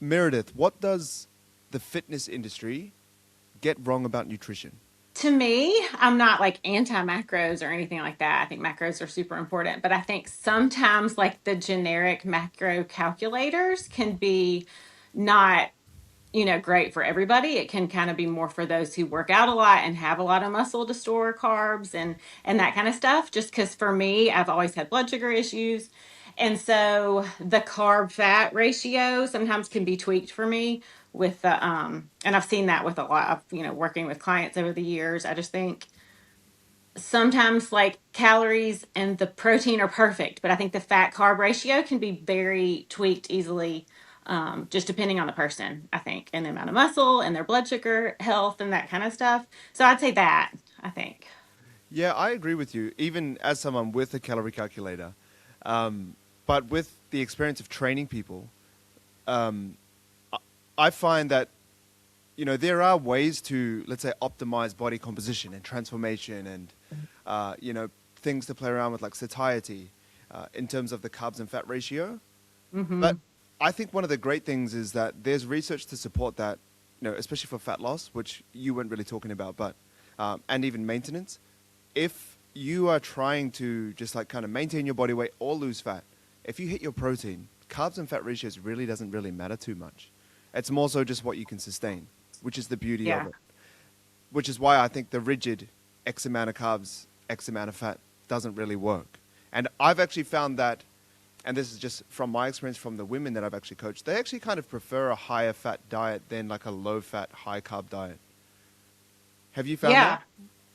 Meredith, what does the fitness industry get wrong about nutrition? To me, I'm not like anti macros or anything like that. I think macros are super important, but I think sometimes like the generic macro calculators can be not, great for everybody. It can kind of be more for those who work out a lot and have a lot of muscle to store carbs and that kind of stuff. Just because for me, I've always had blood sugar issues. And so the carb fat ratio sometimes can be tweaked for me with the and I've seen that with a lot of, working with clients over the years. I just think sometimes like calories and the protein are perfect, but I think the fat carb ratio can be very tweaked easily, just depending on the person, I think, and the amount of muscle and their blood sugar health and that kind of stuff. So I'd say that, I think. Yeah, I agree with you, even as someone with a calorie calculator. But with the experience of training people, um, I I find that, there are ways to, let's say, optimize body composition and transformation and, things to play around with like satiety in terms of the carbs and fat ratio. But Hmm. I think one of the great things is that there's research to support that, especially for fat loss, which you weren't really talking about, but and even maintenance. If you are trying to just like kind of maintain your body weight or lose fat, if you hit your protein, carbs and fat ratios really doesn't really matter too much. It's more so just what you can sustain, which is the beauty of Yeah. it. Which is why I think the rigid X amount of carbs, X amount of fat doesn't really work. And I've actually found that, and this is just from my experience from the women that I've actually coached, they actually kind of prefer a higher fat diet than like a low fat, high carb diet. Have you found that? Yeah. Like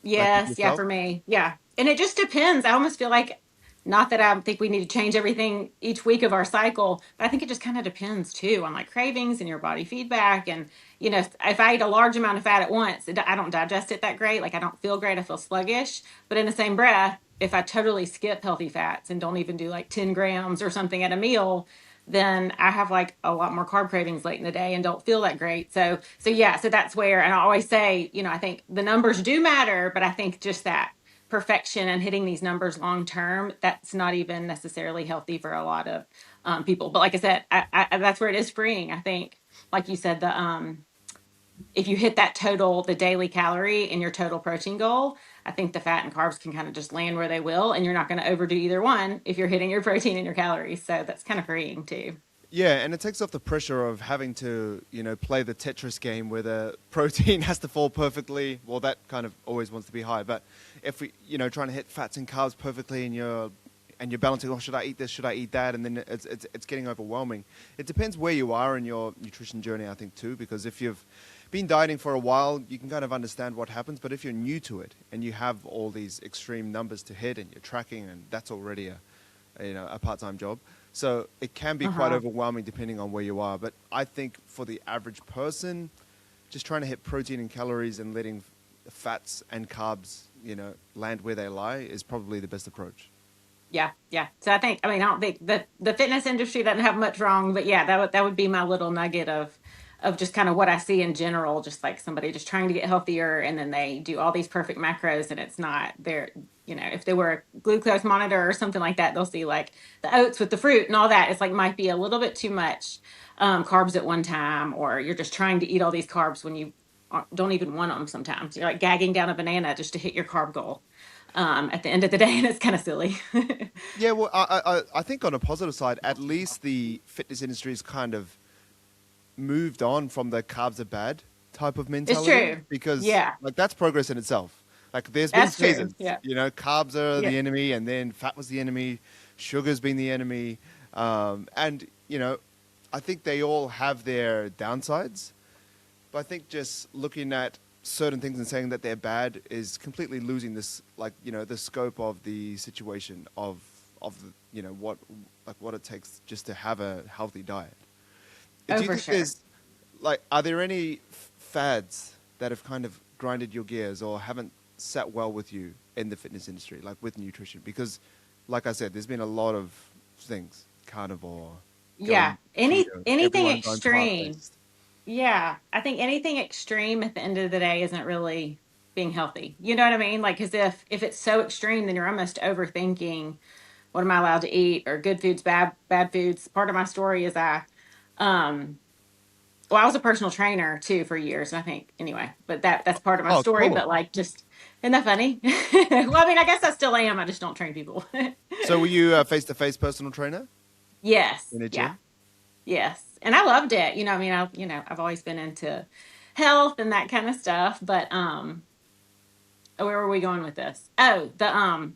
with Yes, yeah, yourself? for me. Yeah. And it just depends. I almost feel like not that I think we need to change everything each week of our cycle, but I think it just kind of depends too on like cravings and your body feedback. And, if I eat a large amount of fat at once, I don't digest it that great. Like I don't feel great. I feel sluggish. But in the same breath, if I totally skip healthy fats and don't even do like 10 grams or something at a meal, then I have like a lot more carb cravings late in the day and don't feel that great. So yeah, so that's where, and I always say, I think the numbers do matter, but I think just that perfection and hitting these numbers long term, that's not even necessarily healthy for a lot of people. But like I said, that's where it is freeing. I think, like you said, the if you hit that total, the daily calorie and your total protein goal, I think the fat and carbs can kind of just land where they will, and you're not going to overdo either one if you're hitting your protein and your calories. So that's kind of freeing too. Yeah, and it takes off the pressure of having to, play the Tetris game where the protein has to fall perfectly. Well, that kind of always wants to be high. But if we, trying to hit fats and carbs perfectly and you're balancing, oh, should I eat this? Should I eat that? And then it's getting overwhelming. It depends where you are in your nutrition journey, I think, too, because if you've been dieting for a while, you can kind of understand what happens. But if you're new to it and you have all these extreme numbers to hit and you're tracking, and that's already a part-time job. So it can be quite Uh-huh. overwhelming depending on where you are. But I think for the average person, just trying to hit protein and calories and letting fats and carbs, land where they lie is probably the best approach. Yeah, yeah. So I mean, I don't think the fitness industry doesn't have much wrong, but yeah, that would be my little nugget of just kind of what I see in general, just like somebody just trying to get healthier and then they do all these perfect macros and it's not there, if they were a glucose monitor or something like that, they'll see like the oats with the fruit and all that. It's like might be a little bit too much carbs at one time, or you're just trying to eat all these carbs when you don't even want them sometimes. You're like gagging down a banana just to hit your carb goal at the end of the day, and it's kind of silly. Yeah, well, I think on a positive side, at least the fitness industry has kind of moved on from the carbs are bad type of It's mentality true. because Yeah, like that's progress in itself. Like there's been that's true. phases, Yeah. carbs are Yeah. the enemy, and then fat was the enemy, sugar's been the enemy, and I think they all have their downsides. But I think just looking at certain things and saying that they're bad is completely losing this, like the scope of the situation of the, what it takes just to have a healthy diet. Oh, Do you for think sure. there's like, are there any fads that have kind of grinded your gears or haven't sat well with you in the fitness industry, like with nutrition? Because, like I said, there's been a lot of things, carnivore, Yeah. going keto, Anything everyone going extreme. plant-based. Yeah. I think anything extreme at the end of the day isn't really being healthy. You know what I mean? Like, because if it's so extreme, then you're almost overthinking what am I allowed to eat or good foods, bad foods. Part of my story is um well, I was a personal trainer too for years, I think, anyway, but that's part of my Oh, story. cool. But like, just isn't that funny? Well, I mean, I guess I still am. I just don't train people. So were you a face-to-face personal trainer Yes. in a Yeah. gym? Yes. And I loved it. I mean, I've always been into health and that kind of stuff. But where were we going with this? Oh, the Your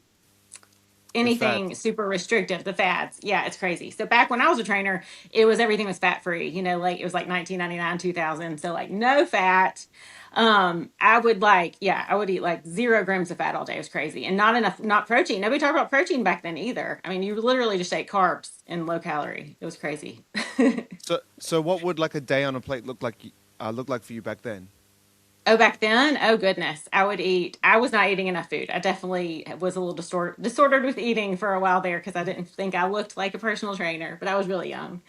anything fads. super restrictive, the fads. Yeah, it's crazy. So back when I was a trainer, it was everything was fat free, like it was like 1999, 2000. So like no fat. I would I would eat like 0 grams of fat all day. It was crazy. And not enough, not protein. Nobody talked about protein back then either. I mean, you literally just ate carbs and low calorie. It was crazy. So what would like a day on a plate look like for you back then? Oh, back then, oh goodness, I would eat. I was not eating enough food. I definitely was a little disordered with eating for a while there because I didn't think I looked like a personal trainer, but I was really young.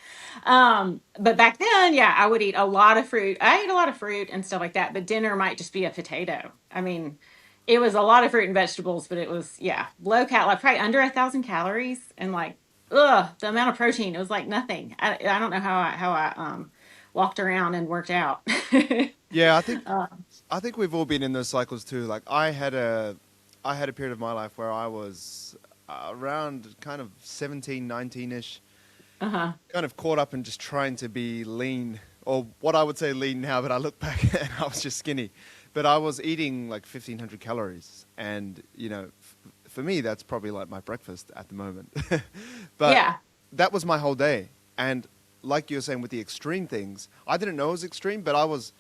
But back then, yeah, I would eat a lot of fruit. I ate a lot of fruit and stuff like that, but dinner might just be a potato. I mean, it was a lot of fruit and vegetables, but it was, yeah, low cal, like probably under 1,000 calories and like, the amount of protein, it was like nothing. I don't know how I walked around and worked out. Yeah, Uh, I think we've all been in those cycles too. Like I had a period of my life where I was around kind of 17, 19ish, uh-huh. kind of caught up in just trying to be lean, or what I would say lean now, but I look back and I was just skinny. But I was eating like 1,500 calories, and for me that's probably like my breakfast at the moment. But Yeah. that was my whole day, and like you were saying with the extreme things, I didn't know it was extreme, but I was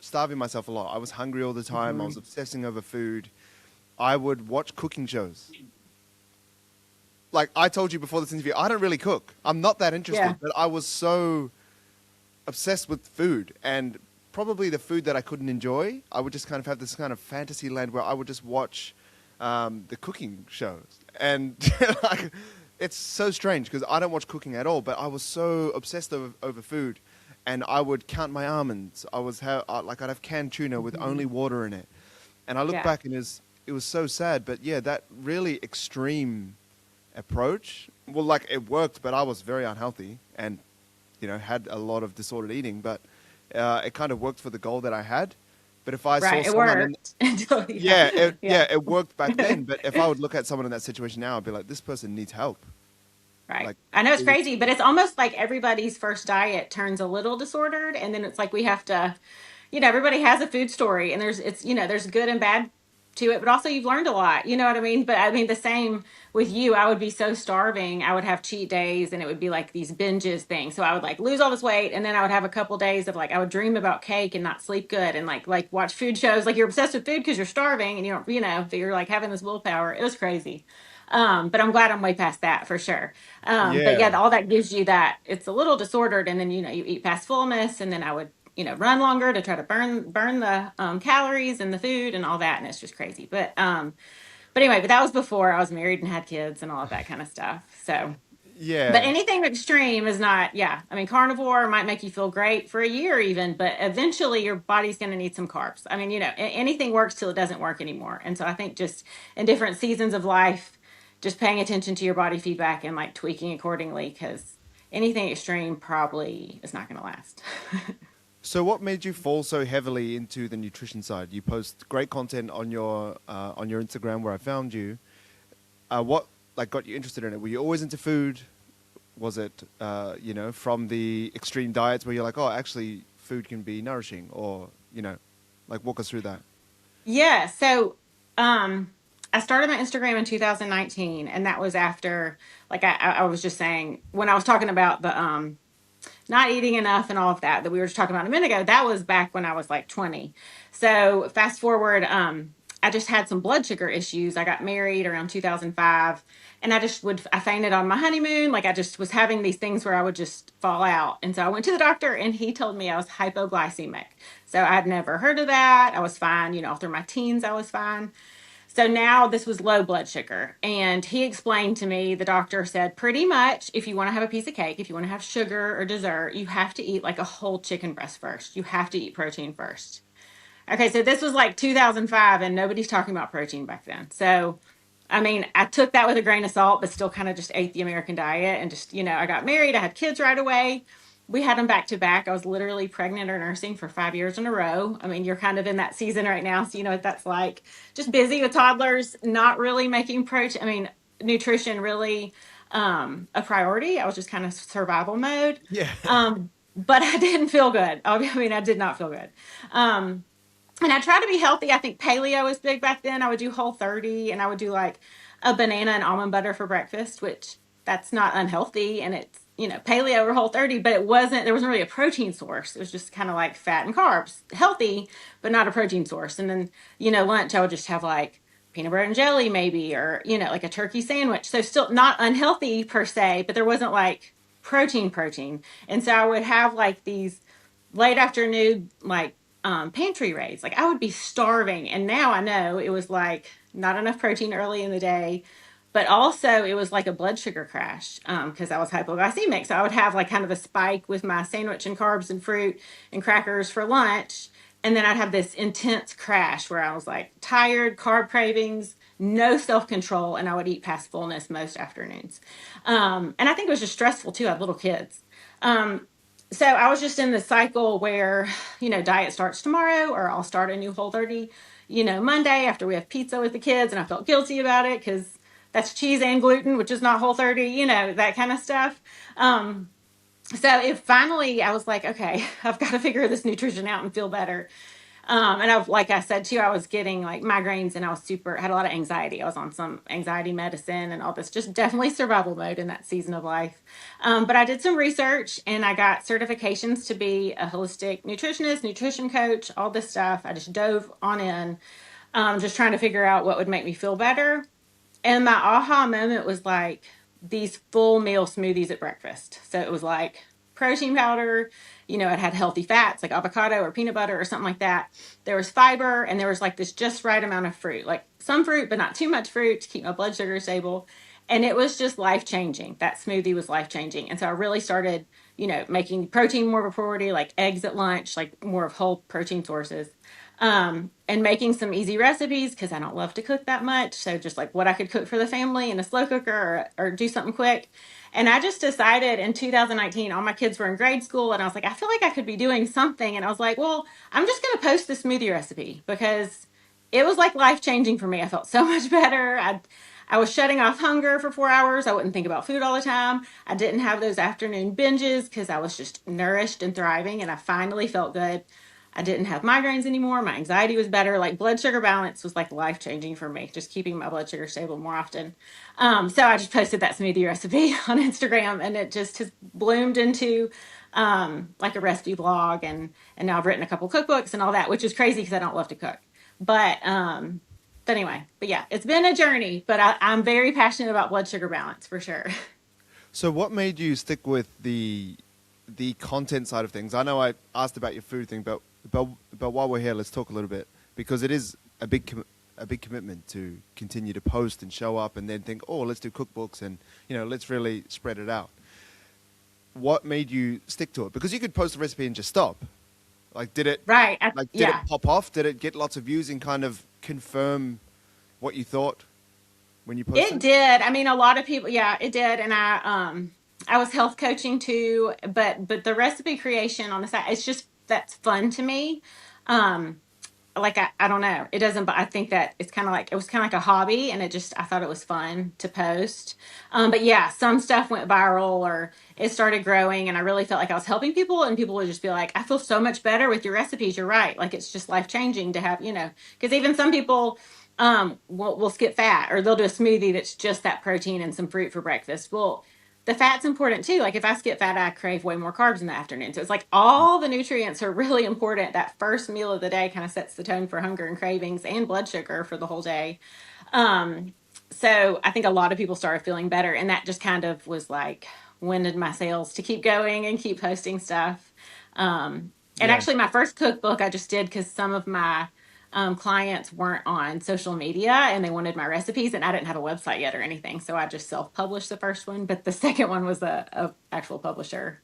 starving myself a lot. I was hungry all the time. I was Mhm. obsessing over food. I would watch cooking shows. Like I told you before this interview, I don't really cook. I'm not that Yeah. interested, but I was so obsessed with food, and probably the food that I couldn't enjoy. I would just kind of have this kind of fantasy land where I would just watch the cooking shows. And like, it's so strange because I don't watch cooking at all, but I was so obsessed over food. And I would count my almonds. Like I'd have canned tuna with only Mhm. water in it. And I look Yeah. back and it was so sad. But yeah, that really extreme approach. Well, like it worked, but I was very unhealthy and had a lot of disordered eating. But it kind of worked for the goal that I had. But if I saw Right. It someone in worked until yeah, yeah. it worked back then. But if I would look at someone in that situation now, I'd be like, this person needs help. Right. Like I know it's it was, crazy, but it's almost like everybody's first diet turns a little disordered, and then it's like we have to, everybody has a food story, and there's good and bad to it, but also you've learned a lot. You know what I mean? But I mean the same with you. I would be so starving. I would have cheat days, and it would be like these binges things. So I would like lose all this weight, and then I would have a couple days of like I would dream about cake and not sleep good, and like watch food shows. Like you're obsessed with food because you're starving, and you don't, but you're like having this willpower. It was crazy. But I'm glad I'm way past that for sure. But yeah, yeah, all that gives you that it's a little disordered, and then you eat past fullness, and then I would run longer to try to burn the calories and the food and all that, and it's just crazy. But anyway, but that was before I was married and had kids and all of that kind of stuff. So. But yeah, anything extreme is not, yeah. I mean, carnivore might make you feel great for a year even, but eventually your body's going to need some carbs. I mean, anything works till it doesn't work anymore. And so I think just in different seasons of life, just paying attention to your body feedback and like tweaking accordingly, because anything extreme probably is not going to last. So, what made you fall so heavily into the nutrition side? You post great content on your Instagram, where I found you. What like got you interested in it? Were you always into food? Was it from the extreme diets where you're like, oh, actually, food can be nourishing, or like walk us through that? Yeah. So, I started my Instagram in 2019, and that was after, like, I was just saying when I was talking about the not eating enough and all of that we were just talking about a minute ago. That was back when I was like 20. So fast forward, I just had some blood sugar issues. I got married around 2005, and I fainted on my honeymoon. Like I just was having these things where I would just fall out. And so I went to the doctor, and he told me I was hypoglycemic. So I'd never heard of that. I was fine, all through my teens, I was fine. So now this was low blood sugar. And he explained to me, the doctor said, pretty much if you want to have a piece of cake, if you want to have sugar or dessert, you have to eat like a whole chicken breast first. You have to eat protein first. Okay, so this was like 2005, and nobody's talking about protein back then. So, I mean, I took that with a grain of salt, but still kind of just ate the American diet. And just, I got married, I had kids right away. we had them back to back. I was literally pregnant or nursing for 5 years in a row. I mean, you're kind of in that season right now, so you know what that's like. Just busy with toddlers, not really making protein. I mean, nutrition really a priority. I was just kind of survival mode. Yeah. But I didn't feel good. I mean, I did not feel good. Um, and I try to be healthy. I think paleo was big back then. I would do Whole30 and I would do like a banana and almond butter for breakfast, which that's not unhealthy. And it's, you know, paleo or Whole30, but there wasn't really a protein source. It was just kind of like fat and carbs, healthy, but not a protein source. And then, you know, lunch, I would just have like peanut butter and jelly maybe, or, you know, like a turkey sandwich. So still not unhealthy per se, but there wasn't like protein. And so I would have like these late afternoon, like pantry raids. Like I would be starving. And now I know it was like not enough protein early in the day, but also it was like a blood sugar crash because I was hypoglycemic. So I would have like kind of a spike with my sandwich and carbs and fruit and crackers for lunch. And then I'd have this intense crash where I was like tired, carb cravings, no self control, and I would eat past fullness most afternoons. And I think it was just stressful too. I had little kids. Um, so I was just in the cycle where, you know, diet starts tomorrow, or I'll start a new Whole30, you know, Monday after we have pizza with the kids. And I felt guilty about it because that's cheese and gluten, which is not Whole30, you know, that kind of stuff. So if finally I was like, okay, I've got to figure this nutrition out and feel better. And like I said too, I was getting like migraines and I was had a lot of anxiety. I was on some anxiety medicine and all this, just definitely survival mode in that season of life. But I did some research and I got certifications to be a holistic nutritionist, nutrition coach, all this stuff. I just dove on in, just trying to figure out what would make me feel better. And my aha moment was like these full meal smoothies at breakfast. So it was like protein powder, you know, it had healthy fats like avocado or peanut butter or something like that. There was fiber and there was like this just right amount of fruit, like some fruit, but not too much fruit to keep my blood sugar stable. And it was just life changing. That smoothie was life changing. And so I really started, you know, making protein more of a priority, like eggs at lunch, like more of whole protein sources, and making some easy recipes because I don't love to cook that much. So just like what I could cook for the family in a slow cooker, or do something quick. And I just decided in 2019, all my kids were in grade school, and I was like, I feel like I could be doing something. And I was like, well, I'm just going to post the smoothie recipe because it was like life changing for me. I felt so much better. I was shutting off hunger for 4 hours. I wouldn't think about food all the time. I didn't have those afternoon binges because I was just nourished and thriving, and I finally felt good. I didn't have migraines anymore. My anxiety was better. Like blood sugar balance was like life changing for me, just keeping my blood sugar stable more often. So I just posted that smoothie recipe on Instagram, and it just has bloomed into like a recipe blog, and now I've written a couple cookbooks and all that, which is crazy because I don't love to cook. But anyway, but yeah, it's been a journey. But I'm very passionate about blood sugar balance for sure. So what made you stick with the content side of things? I know I asked about your food thing, but while we're here, let's talk a little bit, because it is a big commitment to continue to post and show up and then think, oh, let's do cookbooks and, you know, let's really spread it out. What made you stick to it? Because you could post a recipe and just stop. Like, did it Right. did it Yeah. pop off? Did it get lots of views and kind of confirm what you thought when you It posted? did. I mean, a lot of people, yeah, it did. And I was health coaching too, but the recipe creation on the side, it's just that's fun to me. Um, like I don't know. It doesn't, but I think that it's kind of like it was kind of like a hobby, and I thought it was fun to post. But yeah, some stuff went viral or it started growing, and I really felt like I was helping people, and people would just be like, I feel so much better with your recipes. You're right. Like it's just life changing to have, you know, because even some people will skip fat, or they'll do a smoothie that's just that protein and some fruit for breakfast. Well, the fat's important too. Like if I skip fat, I crave way more carbs in the afternoon. So it's like all the nutrients are really important. That first meal of the day kind of sets the tone for hunger and cravings and blood sugar for the whole day. Um, so I think a lot of people started feeling better, and that just kind of was like winded my sails to keep going and keep posting stuff. And Yeah. actually, my first cookbook I just did because some of my clients weren't on social media and they wanted my recipes, and I didn't have a website yet or anything, so I just self-published the first one, but the second one was a actual publisher,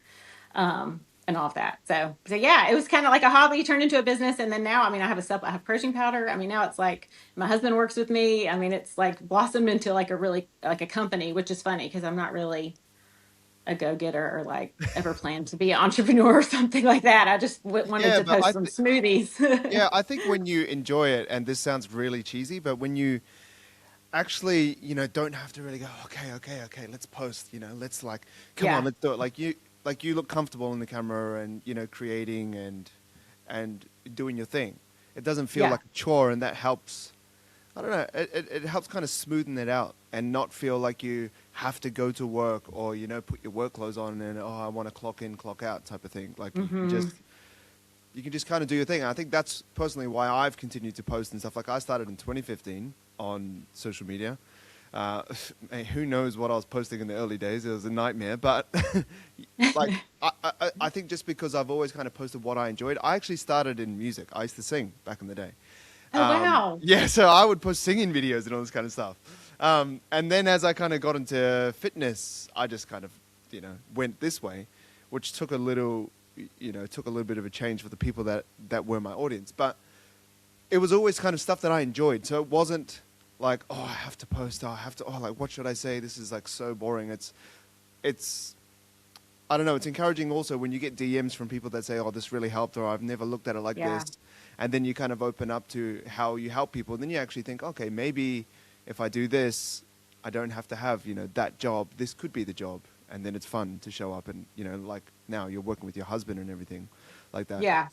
and all of that. So yeah, it was kind of like a hobby turned into a business, and then now, I mean, I have protein powder. I mean, now it's like my husband works with me. I mean, it's like blossomed into like a really like a company, which is funny because I'm not really a go-getter or like ever planned to be an entrepreneur or something like that. I just wanted Yeah, to but post some smoothies. yeah, I think when you enjoy it, and this sounds really cheesy, but when you actually, don't have to really go, okay, okay, okay, let's post, let's like, come on, Yeah. let's do it. Like you look comfortable in the camera and, creating and doing your thing. It doesn't feel Yeah. like a chore, and that helps. I don't know. It helps kind of smoothen it out and not feel like you have to go to work or, put your work clothes on and, oh, I want to clock in, clock out type of thing. Like Hmm. you can just kind of do your thing. And I think that's personally why I've continued to post and stuff. Like I started in 2015 on social media. Uh, who knows what I was posting in the early days? It was a nightmare. But like I think just because I've always kind of posted what I enjoyed. I actually started in music. I used to sing back in the day. Oh, wow. Yeah, so I would post singing videos and all this kind of stuff. And then as I kind of got into fitness, I just kind of, went this way, which took a little, took a little bit of a change for the people that were my audience. But it was always kind of stuff that I enjoyed. So it wasn't like, oh, I have to post, like, what should I say? This is like so boring. It's, I don't know. It's encouraging also when you get DMs from people that say, oh, this really helped, or I've never looked at it like Yeah. this. And then you kind of open up to how you help people. And then you actually think, okay, maybe if I do this, I don't have to have, that job. This could be the job. And then it's fun to show up and, like now you're working with your husband and everything like that. Yeah.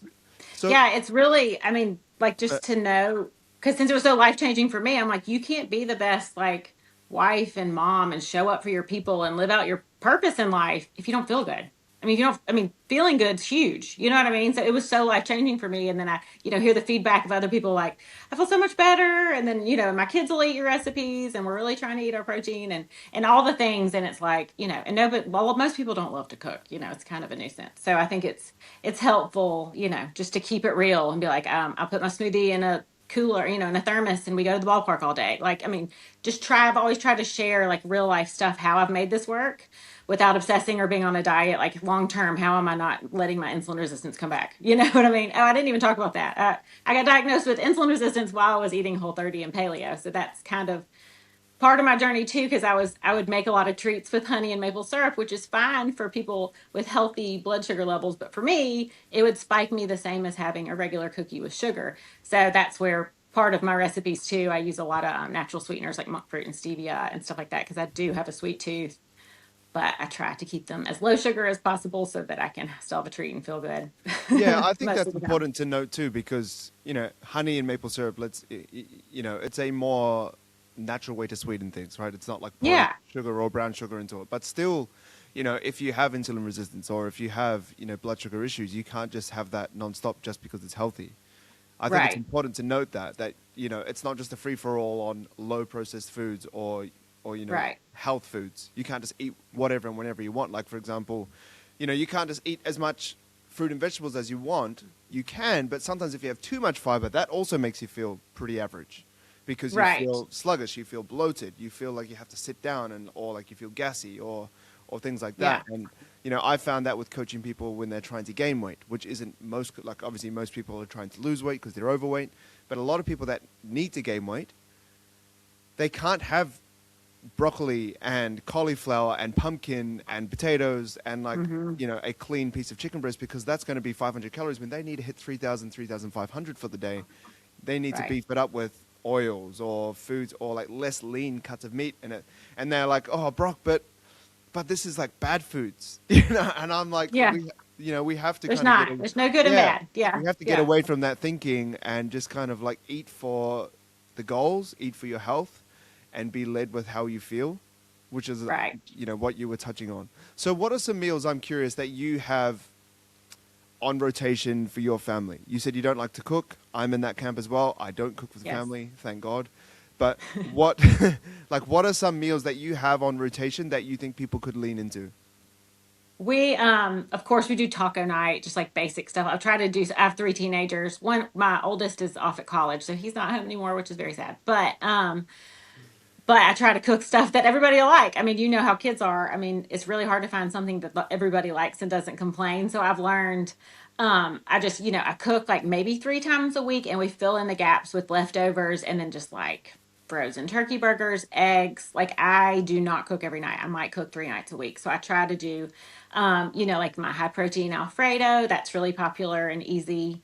So, Yeah, it's really, I mean, like uh, just to know, because since it was so life changing for me, I'm like, you can't be the best like wife and mom and show up for your people and live out your purpose in life if you don't feel good. I mean, if you don't, I mean, feeling good's huge. You know what I mean? So it was so life changing for me. And then I, hear the feedback of other people like, I feel so much better. And then, my kids will eat your recipes and we're really trying to eat our protein and all the things. And it's like, and no, but well, most people don't love to cook. It's kind of a nuisance. So I think it's helpful, just to keep it real and be like, I'll put my smoothie in a cooler, in a thermos and we go to the ballpark all day. Like, I mean, I've always tried to share like real life stuff, how I've made this work without obsessing or being on a diet. Like long term, how am I not letting my insulin resistance come back? You know what I mean? Oh, I didn't even talk about that. I got diagnosed with insulin resistance while I was eating Whole30 and paleo. So that's kind of part of my journey too, because I would make a lot of treats with honey and maple syrup, which is fine for people with healthy blood sugar levels, but for me it would spike me the same as having a regular cookie with sugar. So that's where part of my recipes too, I use a lot of natural sweeteners like monk fruit and stevia and stuff like that, because I do have a sweet tooth, but I try to keep them as low sugar as possible so that I can still have a treat and feel good. yeah, I think Most that's of the time. important to note too, because, honey and maple syrup, it's a more natural way to sweeten things, right? It's not like pouring Yeah. sugar or brown sugar into it. But still, if you have insulin resistance or if you have, blood sugar issues, you can't just have that nonstop just because it's healthy. I think it's Right. important to note that it's not just a free for all on low processed foods or Right. health foods. You can't just eat whatever and whenever you want. Like for example, you can't just eat as much fruit and vegetables as you want. You can, but sometimes if you have too much fiber, that also makes you feel pretty average because you Right. feel sluggish, you feel bloated, you feel like you have to sit down and or like you feel gassy or things like Yeah. that. And I found that with coaching people when they're trying to gain weight, which isn't like obviously most people are trying to lose weight because they're overweight, but a lot of people that need to gain weight, they can't have broccoli and cauliflower and pumpkin and potatoes and like Hmm. a clean piece of chicken breast because that's going to be 500 calories when they need to hit 3,000, 3,500 for the day. They need to Right. beef it up with oils or foods or like less lean cuts of meat in it, and they're like, oh Brock, but this is like bad foods. And I'm like, Yeah. we have to There's kind of not. There's no good and yeah, bad. Yeah. we have to get Yeah. away from that thinking and just kind of like eat for the goals, eat for your health, and be led with how you feel, which is Right. what you were touching on. So, what are some meals, I'm curious, that you have on rotation for your family? You said you don't like to cook. I'm in that camp as well. I don't cook for the Yes. family, thank God. But what, like, what are some meals that you have on rotation that you think people could lean into? We of course we do taco night, just like basic stuff. I've tried to do I have three teenagers. One my oldest is off at college, so he's not home anymore, which is very sad. But I try to cook stuff that everybody will like. I mean, you know how kids are. I mean, it's really hard to find something that everybody likes and doesn't complain. So I've learned I just, I cook like maybe 3 times a week and we fill in the gaps with leftovers and then just like frozen turkey burgers, eggs. Like I do not cook every night. I might cook 3 nights a week. So I try to do, like my high protein Alfredo. That's really popular and easy.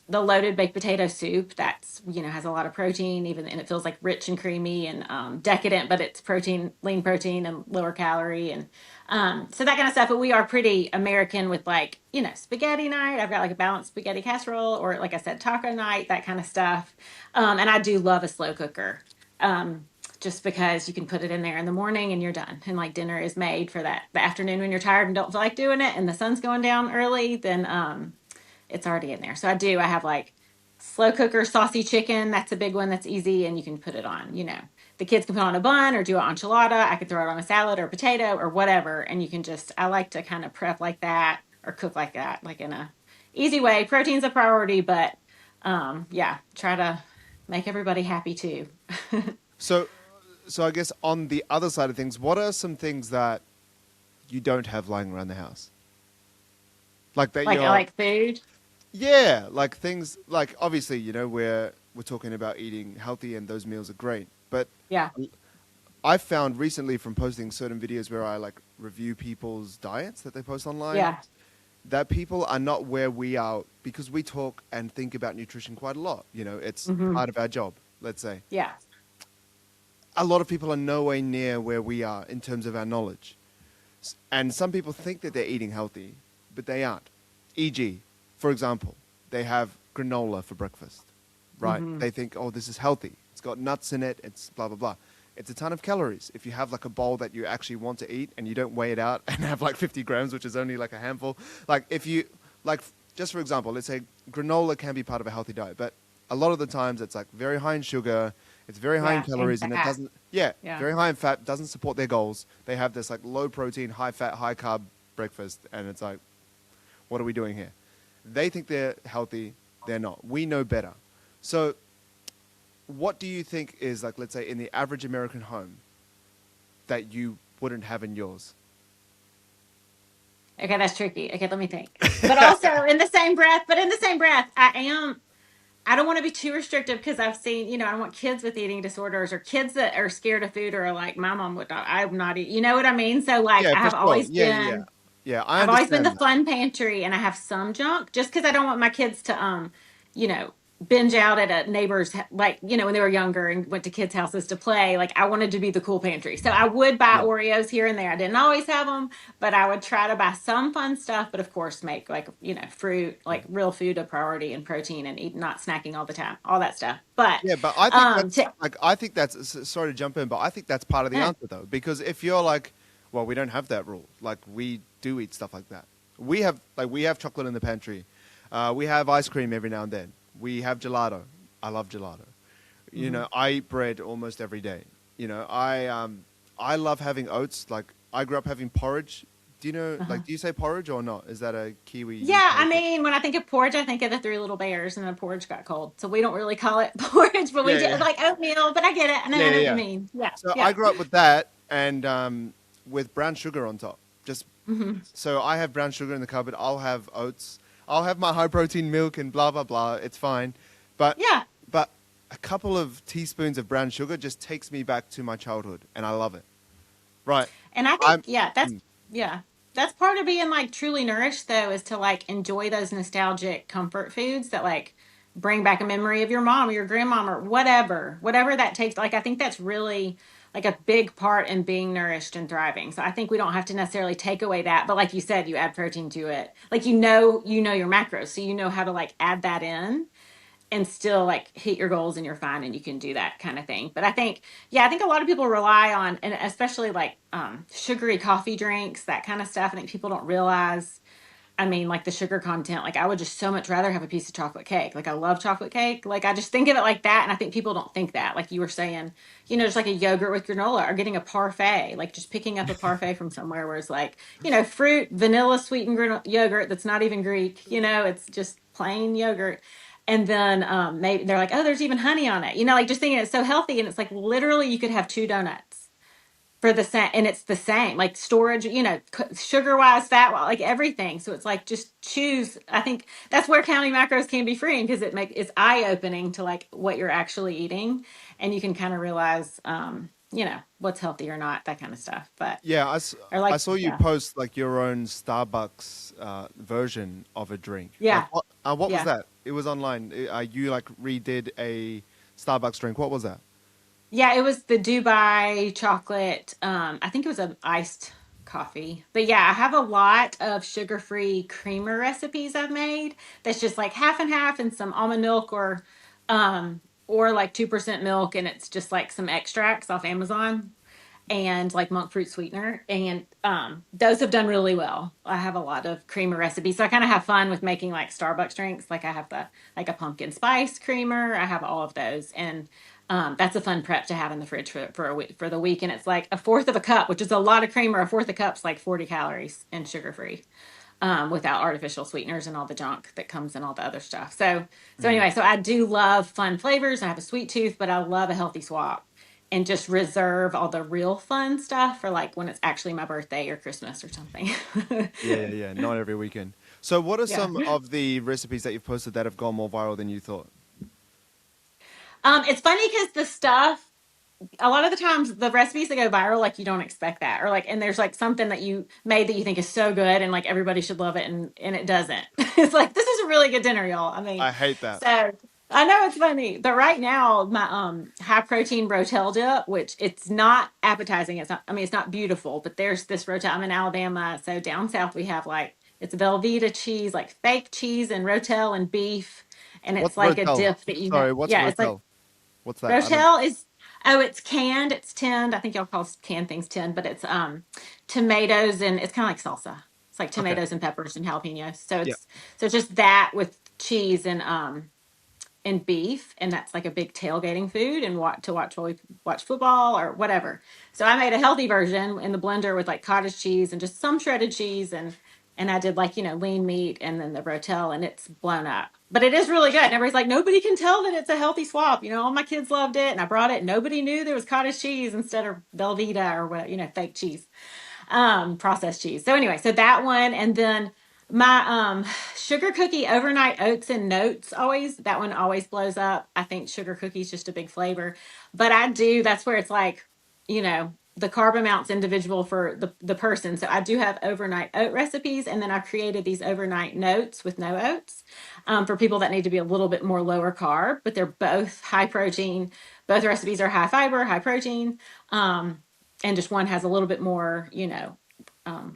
The loaded baked potato soup that's has a lot of protein, even and it feels like rich and creamy and decadent, but it's protein, lean protein, and lower calorie and so that kind of stuff. But we are pretty American with like, spaghetti night. I've got like a balanced spaghetti casserole or like I said, taco night, that kind of stuff. And I do love a slow cooker. Um, just because you can put it in there in the morning and you're done. And like dinner is made for that the afternoon when you're tired and don't feel like doing it and the sun's going down early, then it's already in there. So I have like slow cooker saucy chicken. That's a big one that's easy and you can put it on, the kids can put on a bun or do an enchilada. I could throw it on a salad or a potato or whatever. And you can I like to kind of prep like that or cook like that, like in a easy way. Protein's a priority, but yeah, try to make everybody happy too. So, so I guess on the other side of things, what are some things that you don't have lying around the house? Like that Like I you're, like food. yeah, like things like obviously, we're talking about eating healthy and those meals are great. But Yeah. I've found recently from posting certain videos where I like review people's diets that they post online Yeah. that people are not where we are because we talk and think about nutrition quite a lot. It's Hmm. part of our job, let's say. Yeah. A lot of people are nowhere near where we are in terms of our knowledge. And some people think that they're eating healthy, but they aren't. E.g., for example, they have granola for breakfast, right? Hmm. They think, oh, this is healthy. It's got nuts in it. It's blah, blah, blah. It's a ton of calories. If you have like a bowl that you actually want to eat and you don't weigh it out and have like 50 grams, which is only like a handful, like if you, like, just for example, let's say granola can be part of a healthy diet, but a lot of the times it's like very high in sugar, it's very high in Yeah. And calories, and it fat. doesn't, yeah, Yeah. very high in fat, doesn't support their goals. They have this like low protein, high fat, high carb breakfast, and it's like, what are we doing here? They think they're healthy, they're not. We know better. So, what do you think is like, let's say, in the average American home that you wouldn't have in yours? Okay, that's tricky. Okay, let me think. But also in the same breath, I don't want to be too restrictive because I've seen, I don't want kids with eating disorders or kids that are scared of food or are like, my mom would not, I'm not eat, you know what I mean? So like Yeah, for sure. Yeah, yeah, yeah. Yeah, I I've always been the understand that. fun pantry and I have some junk just because I don't want my kids to, you know, binge out at a neighbor's, like, when they were younger and went to kids' houses to play. Like, I wanted to be the cool pantry. So I would buy Yeah. Oreos here and there. I didn't always have them, but I would try to buy some fun stuff. But of course, make like, fruit, like real food a priority and protein and eat, not snacking all the time, all that stuff. But, Yeah, but I think that's to, like I think that's sorry to jump in, but I think that's part of the eh, answer though, because if you're like, well, we don't have that rule. Like we do eat stuff like that. We have chocolate in the pantry. We have ice cream every now and then. We have gelato. I love gelato. mhm. I eat bread almost every day. I love having oats. Like I grew up having porridge. Do you know? Uh-huh. Like, do you say porridge or not? Is that a Kiwi Yeah, UK I thing? mean, when I think of porridge, I think of the Three Little Bears, and the porridge got cold, so we don't really call it porridge, but we Yeah, do yeah, like oatmeal. But I get it. yeah, I know yeah, what you yeah. mean. Yeah, So I yeah. grew up with that and with brown sugar on top. Just Hmm. so I have brown sugar in the cupboard. I'll have oats. I'll have my high protein milk and blah blah blah. It's fine, but Yeah, but a couple of teaspoons of brown sugar just takes me back to my childhood, and I love it. Right? and I think I'm. yeah, that's part of being like truly nourished though, is to like enjoy those nostalgic comfort foods that like bring back a memory of your mom or your grandmom or whatever that takes. Like I think that's really like a big part in being nourished and thriving. So I think we don't have to necessarily take away that, but like you said, you add protein to it. Like you know your macros, so you know how to like add that in and still like hit your goals and you're fine and you can do that kind of thing. But I think a lot of people rely on, and especially like sugary coffee drinks, that kind of stuff. I think people don't realize, I mean, like the sugar content. Like I would just so much rather have a piece of chocolate cake. Like I love chocolate cake. Like I just think of it like that, and I think people don't think that. Like you were saying, just like a yogurt with granola or getting a parfait. Like just picking up a parfait from somewhere where it's like, fruit, vanilla sweetened yogurt that's not even Greek. It's just plain yogurt. And then maybe they're like, oh, there's even honey on it. Like just thinking it's so healthy, and it's like literally you could have two donuts for the same, and it's the same, like storage, sugar wise, fat wise, like everything. So it's like just choose. I think that's where counting macros can be freeing, because it's eye opening to like what you're actually eating, and you can kind of realize, what's healthy or not, that kind of stuff. But Yeah, or I like, saw you yeah, post like your own Starbucks version of a drink. Like yeah, what was yeah. that? It was online. You like redid a Starbucks drink. What was that? Yeah, it was the Dubai chocolate. I think it was an iced coffee. But yeah, I have a lot of sugar-free creamer recipes I've made. That's just like half and half and some almond milk or like 2% milk, and it's just like some extracts off Amazon and like monk fruit sweetener, and those have done really well. I have a lot of creamer recipes, so I kind of have fun with making like Starbucks drinks. Like I have the like a pumpkin spice creamer, I have all of those, and that's a fun prep to have in the fridge for a week, for the week. And it's like a fourth of a cup, which is a lot of creamer. A fourth of a cup's like 40 calories and sugar free, without artificial sweeteners and all the junk that comes in all the other stuff. So Mm. anyway, so I do love fun flavors. I have a sweet tooth, but I love a healthy swap, and just reserve all the real fun stuff for like when it's actually my birthday or Christmas or something. Yeah, yeah, yeah. Not every weekend. So, what are Yeah. some of the recipes that you've posted that have gone more viral than you thought? It's funny because the stuff, a lot of the times the recipes that go viral, like you don't expect that, or like, and there's like something that you made that you think is so good and like everybody should love it, and it doesn't. It's like, this is a really good dinner, y'all. I mean, I hate that. so I know it's funny, but right now my high protein rotel dip, which it's not appetizing, it's not, I mean, it's not beautiful, but there's this rotel. I'm in Alabama, so down south we have like, it's Velveeta cheese, like fake cheese and rotel and beef, and What's it's like a Rotel? dip that you have. Sorry, what's Yeah, it's like Rotel? What's that? I don't. rotel is, oh, it's canned, it's tinned. I think y'all call canned things tinned, but it's tomatoes, and it's kind of like salsa. It's like Okay. tomatoes and peppers and jalapenos. So Yeah. it's just that with cheese and beef, and that's like a big tailgating food, and watch while we watch football or whatever. So I made a healthy version in the blender with like cottage cheese and just some shredded cheese, and I did like, lean meat and then the rotel, and it's blown up. But it is really good. And everybody's like, nobody can tell that it's a healthy swap. All my kids loved it, and I brought it. Nobody knew there was cottage cheese instead of Velveeta or what, fake cheese, processed cheese. So anyway, so that one, and then my sugar cookie overnight oats and notes, always, that one always blows up. I think sugar cookies just a big flavor, but that's where it's like, the carb amount's individual for the person. So I do have overnight oat recipes, and then I've created these overnight notes with no oats, for people that need to be a little bit more lower carb, but they're both high protein. Both recipes are high fiber, high protein, and just one has a little bit more,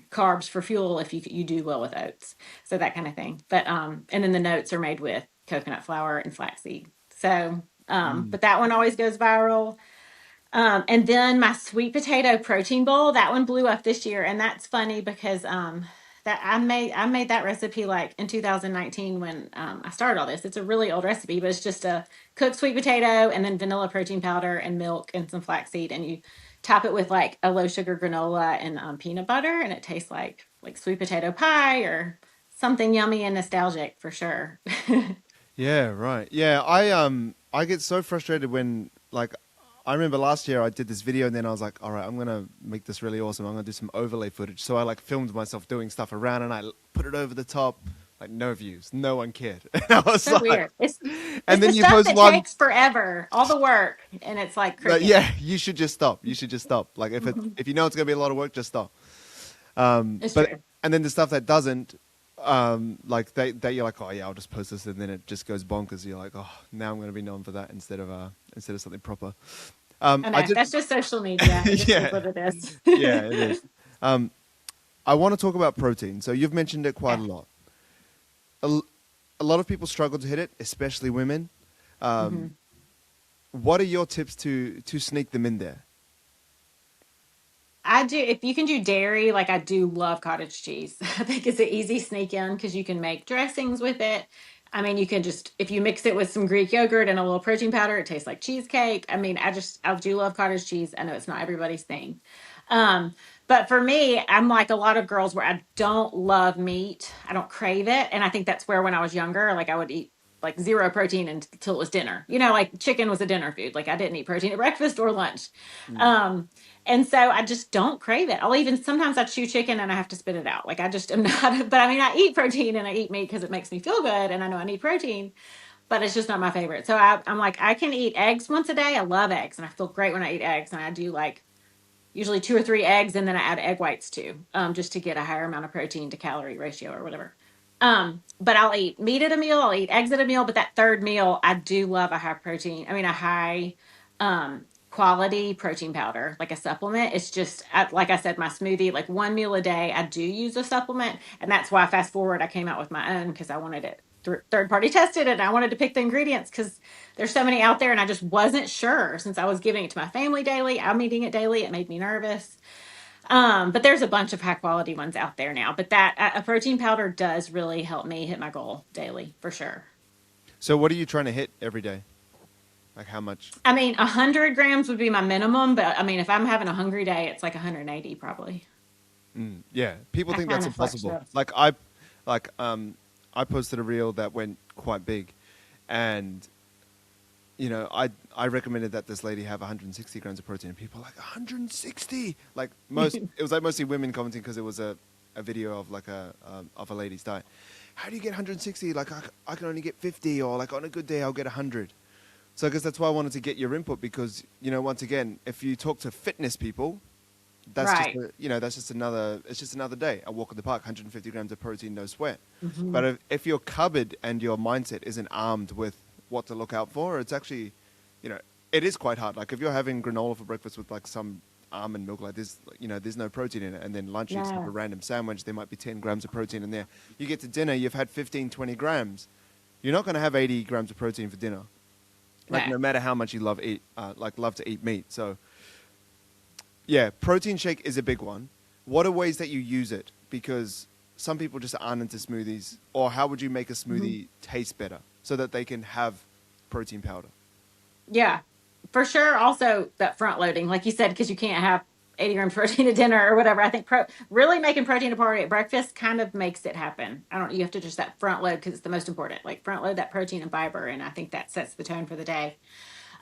carbs for fuel if you do well with oats, so that kind of thing. But and then the notes are made with coconut flour and flaxseed. So Mm. but that one always goes viral. And then my sweet potato protein bowl, that one blew up this year, and that's funny because that I made that recipe like in 2019 when I started all this. It's a really old recipe, but it's just a cooked sweet potato and then vanilla protein powder and milk and some flaxseed, and you top it with like a low sugar granola and peanut butter, and it tastes like sweet potato pie or something yummy and nostalgic for sure. Yeah, right. Yeah, I get so frustrated when like I remember last year I did this video and then I was like, all right, I'm gonna make this really awesome. I'm gonna do some overlay footage. So I like filmed myself doing stuff around and put it over the top. Like no views, no one cared. And I was So like, weird. It's and the then you stuff post that one. takes forever, all the work, and it's like Like, crickets. yeah, you should just stop. You should just stop. Like if you know it's gonna be a lot of work, just stop. It's But true. and then the stuff that doesn't, like that you're like, oh yeah, I'll just post this, and then it just goes bonkers. You're like, oh, now I'm gonna be known for that instead of something proper. I I know. did, That's just social media. It just is yeah, what it is. yeah, it is. Um, I want to talk about protein. So you've mentioned it quite Yeah. a lot. A, l- a lot of people struggle to hit it, especially women. hmm Um, what are your tips to sneak them in there? I do. If you can do dairy, like I do love cottage cheese. I think it's an easy sneak in because you can make dressings with it. I mean, you can just, if you mix it with some Greek yogurt and a little protein powder, it tastes like cheesecake. I mean, I do love cottage cheese. I know it's not everybody's thing. Um, but for me, I'm like a lot of girls where I don't love meat. I don't crave it. And I think that's where when I was younger, like I would eat like zero protein until it was dinner. Like chicken was a dinner food. Like I didn't eat protein at breakfast or lunch. Mm. Um, and so I just don't crave it. I'll even sometimes I chew chicken and I have to spit it out. Like I just am not, but I mean, I eat protein and I eat meat because it makes me feel good and I know I need protein, but it's just not my favorite. So I'm like, I can eat eggs once a day. I love eggs and I feel great when I eat eggs. And I do like usually 2 or 3 eggs, and then I add egg whites too, just to get a higher amount of protein to calorie ratio or whatever. But I'll eat meat at a meal, I'll eat eggs at a meal, but that third meal, I do love a high protein. I mean, a high quality protein powder, like a supplement. It's just, like I said, my smoothie, like one meal a day, I do use a supplement. And that's why fast forward, I came out with my own because I wanted it third party tested and I wanted to pick the ingredients because there's so many out there and I just wasn't sure since I was giving it to my family daily. I'm eating it daily. It made me nervous. But there's a bunch of high quality ones out there now. But that a protein powder does really help me hit my goal daily for sure. So what are you trying to hit every day? Like how much? I mean, 100 grams would be my minimum, but I mean, if I'm having a hungry day, it's like 180 probably. Yeah, people I think kind that's of flex impossible. those. Like I posted a reel that went quite big, and I recommended that this lady have 160 grams of protein, and people were like 160. Like it was like mostly women commenting because it was a video of like of a lady's diet. How do you get 160? Like I can only get 50, or like on a good day I'll get 100. So I guess that's why I wanted to get your input because once again, if you talk to fitness people, that's just Right. that's just another day. A walk in the park, 150 grams of protein, no sweat. Hmm. But if your cupboard and your mindset isn't armed with what to look out for, it's actually, it is quite hard. Like if you're having granola for breakfast with like some almond milk, like there's no protein in it, and then lunch you just have a No. random sandwich, there might be 10 grams of protein in there. You get to dinner, you've had 15, 20 grams. You're not going to have 80 grams of protein for dinner. Like No. no matter how much you love to eat meat. So yeah, protein shake is a big one. What are ways that you use it? Because some people just aren't into smoothies. Or how would you make a Mhm. smoothie taste better so that they can have protein powder? Yeah, for sure. Also, that front loading, like you said, because you can't have 80 grams protein at dinner or whatever. I think really making protein a party at breakfast kind of makes it happen. I don't. You have to just that front load because it's the most important. Like front load that protein and fiber, and I think that sets the tone for the day.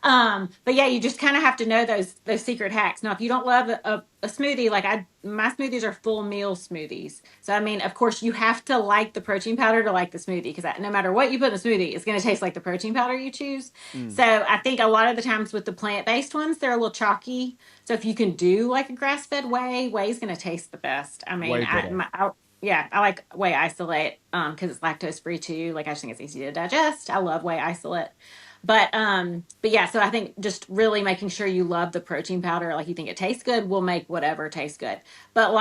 But yeah, you just kind of have to know those secret hacks. Now, if you don't love a smoothie, like my smoothies are full meal smoothies. So I mean, of course, you have to like the protein powder to like the smoothie because no matter what you put in the smoothie, it's going to taste like the protein powder you choose. Mm. So I think a lot of the times with the plant-based ones, they're a little chalky. So if you can do like a grass-fed whey is going to taste the best. I mean, Way better. yeah, I like whey isolate because it's lactose free too. Like I just think it's easy to digest. I love whey isolate. But yeah, so I think just really making sure you love the protein powder, like you think it tastes good, will make whatever taste good. But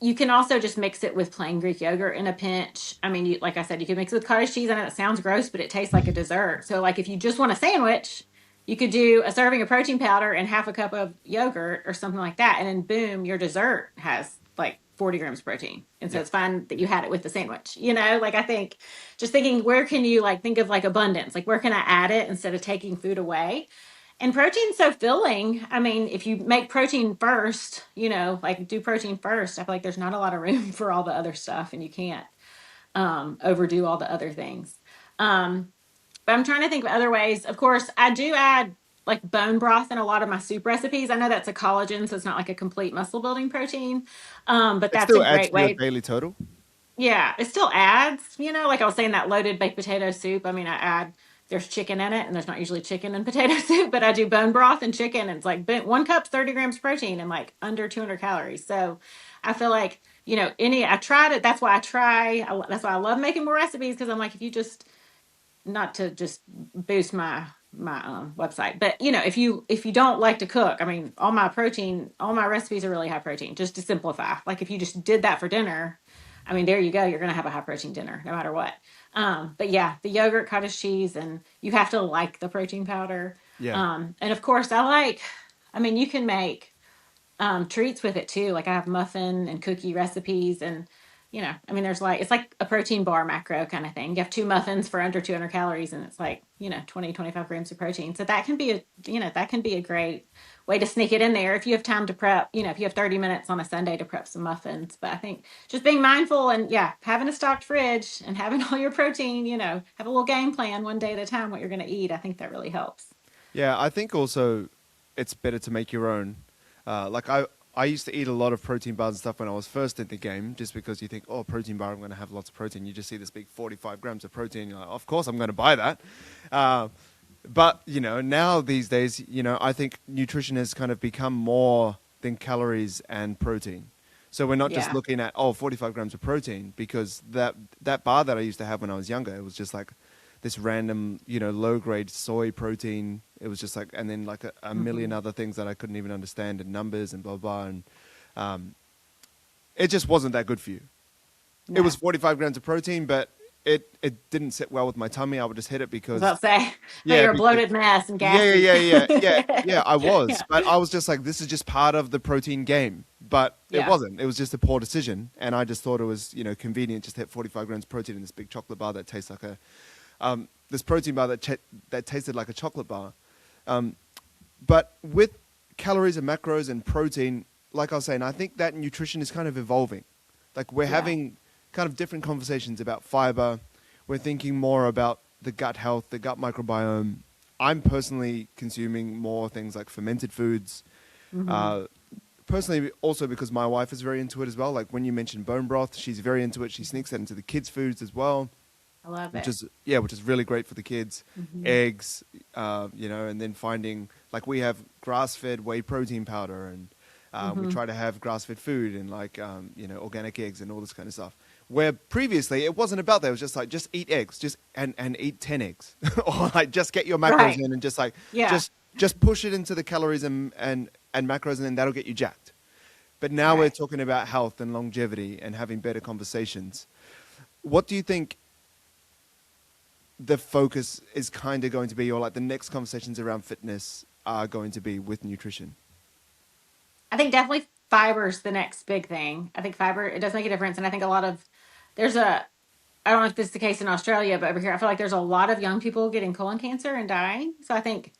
you can also just mix it with plain Greek yogurt in a pinch. I mean, like I said, you can mix it with cottage cheese. I know that sounds gross, but it tastes like a dessert. So like if you just want a sandwich, you could do a serving of protein powder and half a cup of yogurt or something like that, and then boom, your dessert has like 40 grams of protein. And so Yeah. it's fine that you had it with the sandwich. Like I think just thinking where can you like think of like abundance, like where can I add it instead of taking food away. And protein's so filling. I mean, if you make protein first, like do protein first, I feel like there's not a lot of room for all the other stuff and you can't overdo all the other things. But I'm trying to think of other ways. Of course, I do add like bone broth in a lot of my soup recipes. I know that's a collagen, so it's not like a complete muscle building protein. But It that's a still adds great to your way. daily total. Yeah, it still adds, like I was saying, that loaded baked potato soup. I mean, there's chicken in it, and there's not usually chicken in potato soup, but I do bone broth and chicken. And it's like 1 cup, 30 grams protein, and like under 200 calories. So I feel like, I tried it. That's why that's why I love making more recipes because I'm like, if you just, not to just boost my website, but if you don't like to cook, I mean, all my recipes are really high protein, just to simplify. Like if you just did that for dinner, I mean, there you go, you're gonna have a high protein dinner no matter what. But yeah, the yogurt, cottage cheese, and you have to like the protein powder. Yeah. And of course I mean, you can make treats with it too. Like I have muffin and cookie recipes, and I mean, there's like, it's like a protein bar macro kind of thing. You have two muffins for under 200 calories and it's like, 20, 25 grams of protein. So that can be that can be a great way to sneak it in there if you have time to prep, if you have 30 minutes on a Sunday to prep some muffins. But I think just being mindful and yeah, having a stocked fridge and having all your protein, have a little game plan one day at a time what you're going to eat. I think that really helps. Yeah, I think also it's better to make your own. Like I used to eat a lot of protein bars and stuff when I was first in the game, just because you think, oh, protein bar, I'm going to have lots of protein. You just see this big 45 grams of protein. You're like, of course, I'm going to buy that. But now these days, I think nutrition has kind of become more than calories and protein. So we're not just Yeah. looking at 45 grams of protein, because that bar that I used to have when I was younger, it was just like this random, low grade soy protein. It was just like, and then like a million other things that I couldn't even understand, and numbers and blah blah. And it just wasn't that good for you. It was No. 45 grams of protein, but it didn't sit well with my tummy. I would just hit it I was because, about to say, but yeah, you're a because bloated mess and yeah, gassy. yeah, yeah, yeah, yeah, yeah. I was, Yeah. but I was just like, this is just part of the protein game. But it Yeah. wasn't. It was just a poor decision, and I just thought it was, convenient just to hit 45 grams of protein in this big chocolate bar that tastes like this protein bar that tasted like a chocolate bar. But with calories and macros and protein, like I was saying, I think that nutrition is kind of evolving. Like we're Yeah. having kind of different conversations about fiber. We're thinking more about the gut health, the gut microbiome. I'm personally consuming more things like fermented foods. Hmm. Uh, Personally, also because my wife is very into it as well. Like when you mentioned bone broth, she's very into it. She sneaks that into the kids' foods as well, I love which it. is which is really great for the kids. Hmm. Eggs, and then finding, like, we have grass-fed whey protein powder, and we Hmm. try to have grass-fed food and like organic eggs and all this kind of stuff. Where previously it wasn't about that. It was just like, just eat eggs, just and eat 10 eggs, or like just get your macros Right. in and just like Yeah. just push it into the calories and macros, and then that'll get you jacked. But now we're Right. talking about health and longevity and having better conversations. What do you think the focus is kind of going to be, or like the next conversations around fitness are going to be with nutrition? I think definitely fiber is the next big thing. I think fiber, it does make a difference. And I think there's a, I don't know if this is the case in Australia, but over here, I feel like there's a lot of young people getting colon cancer and dying. So I think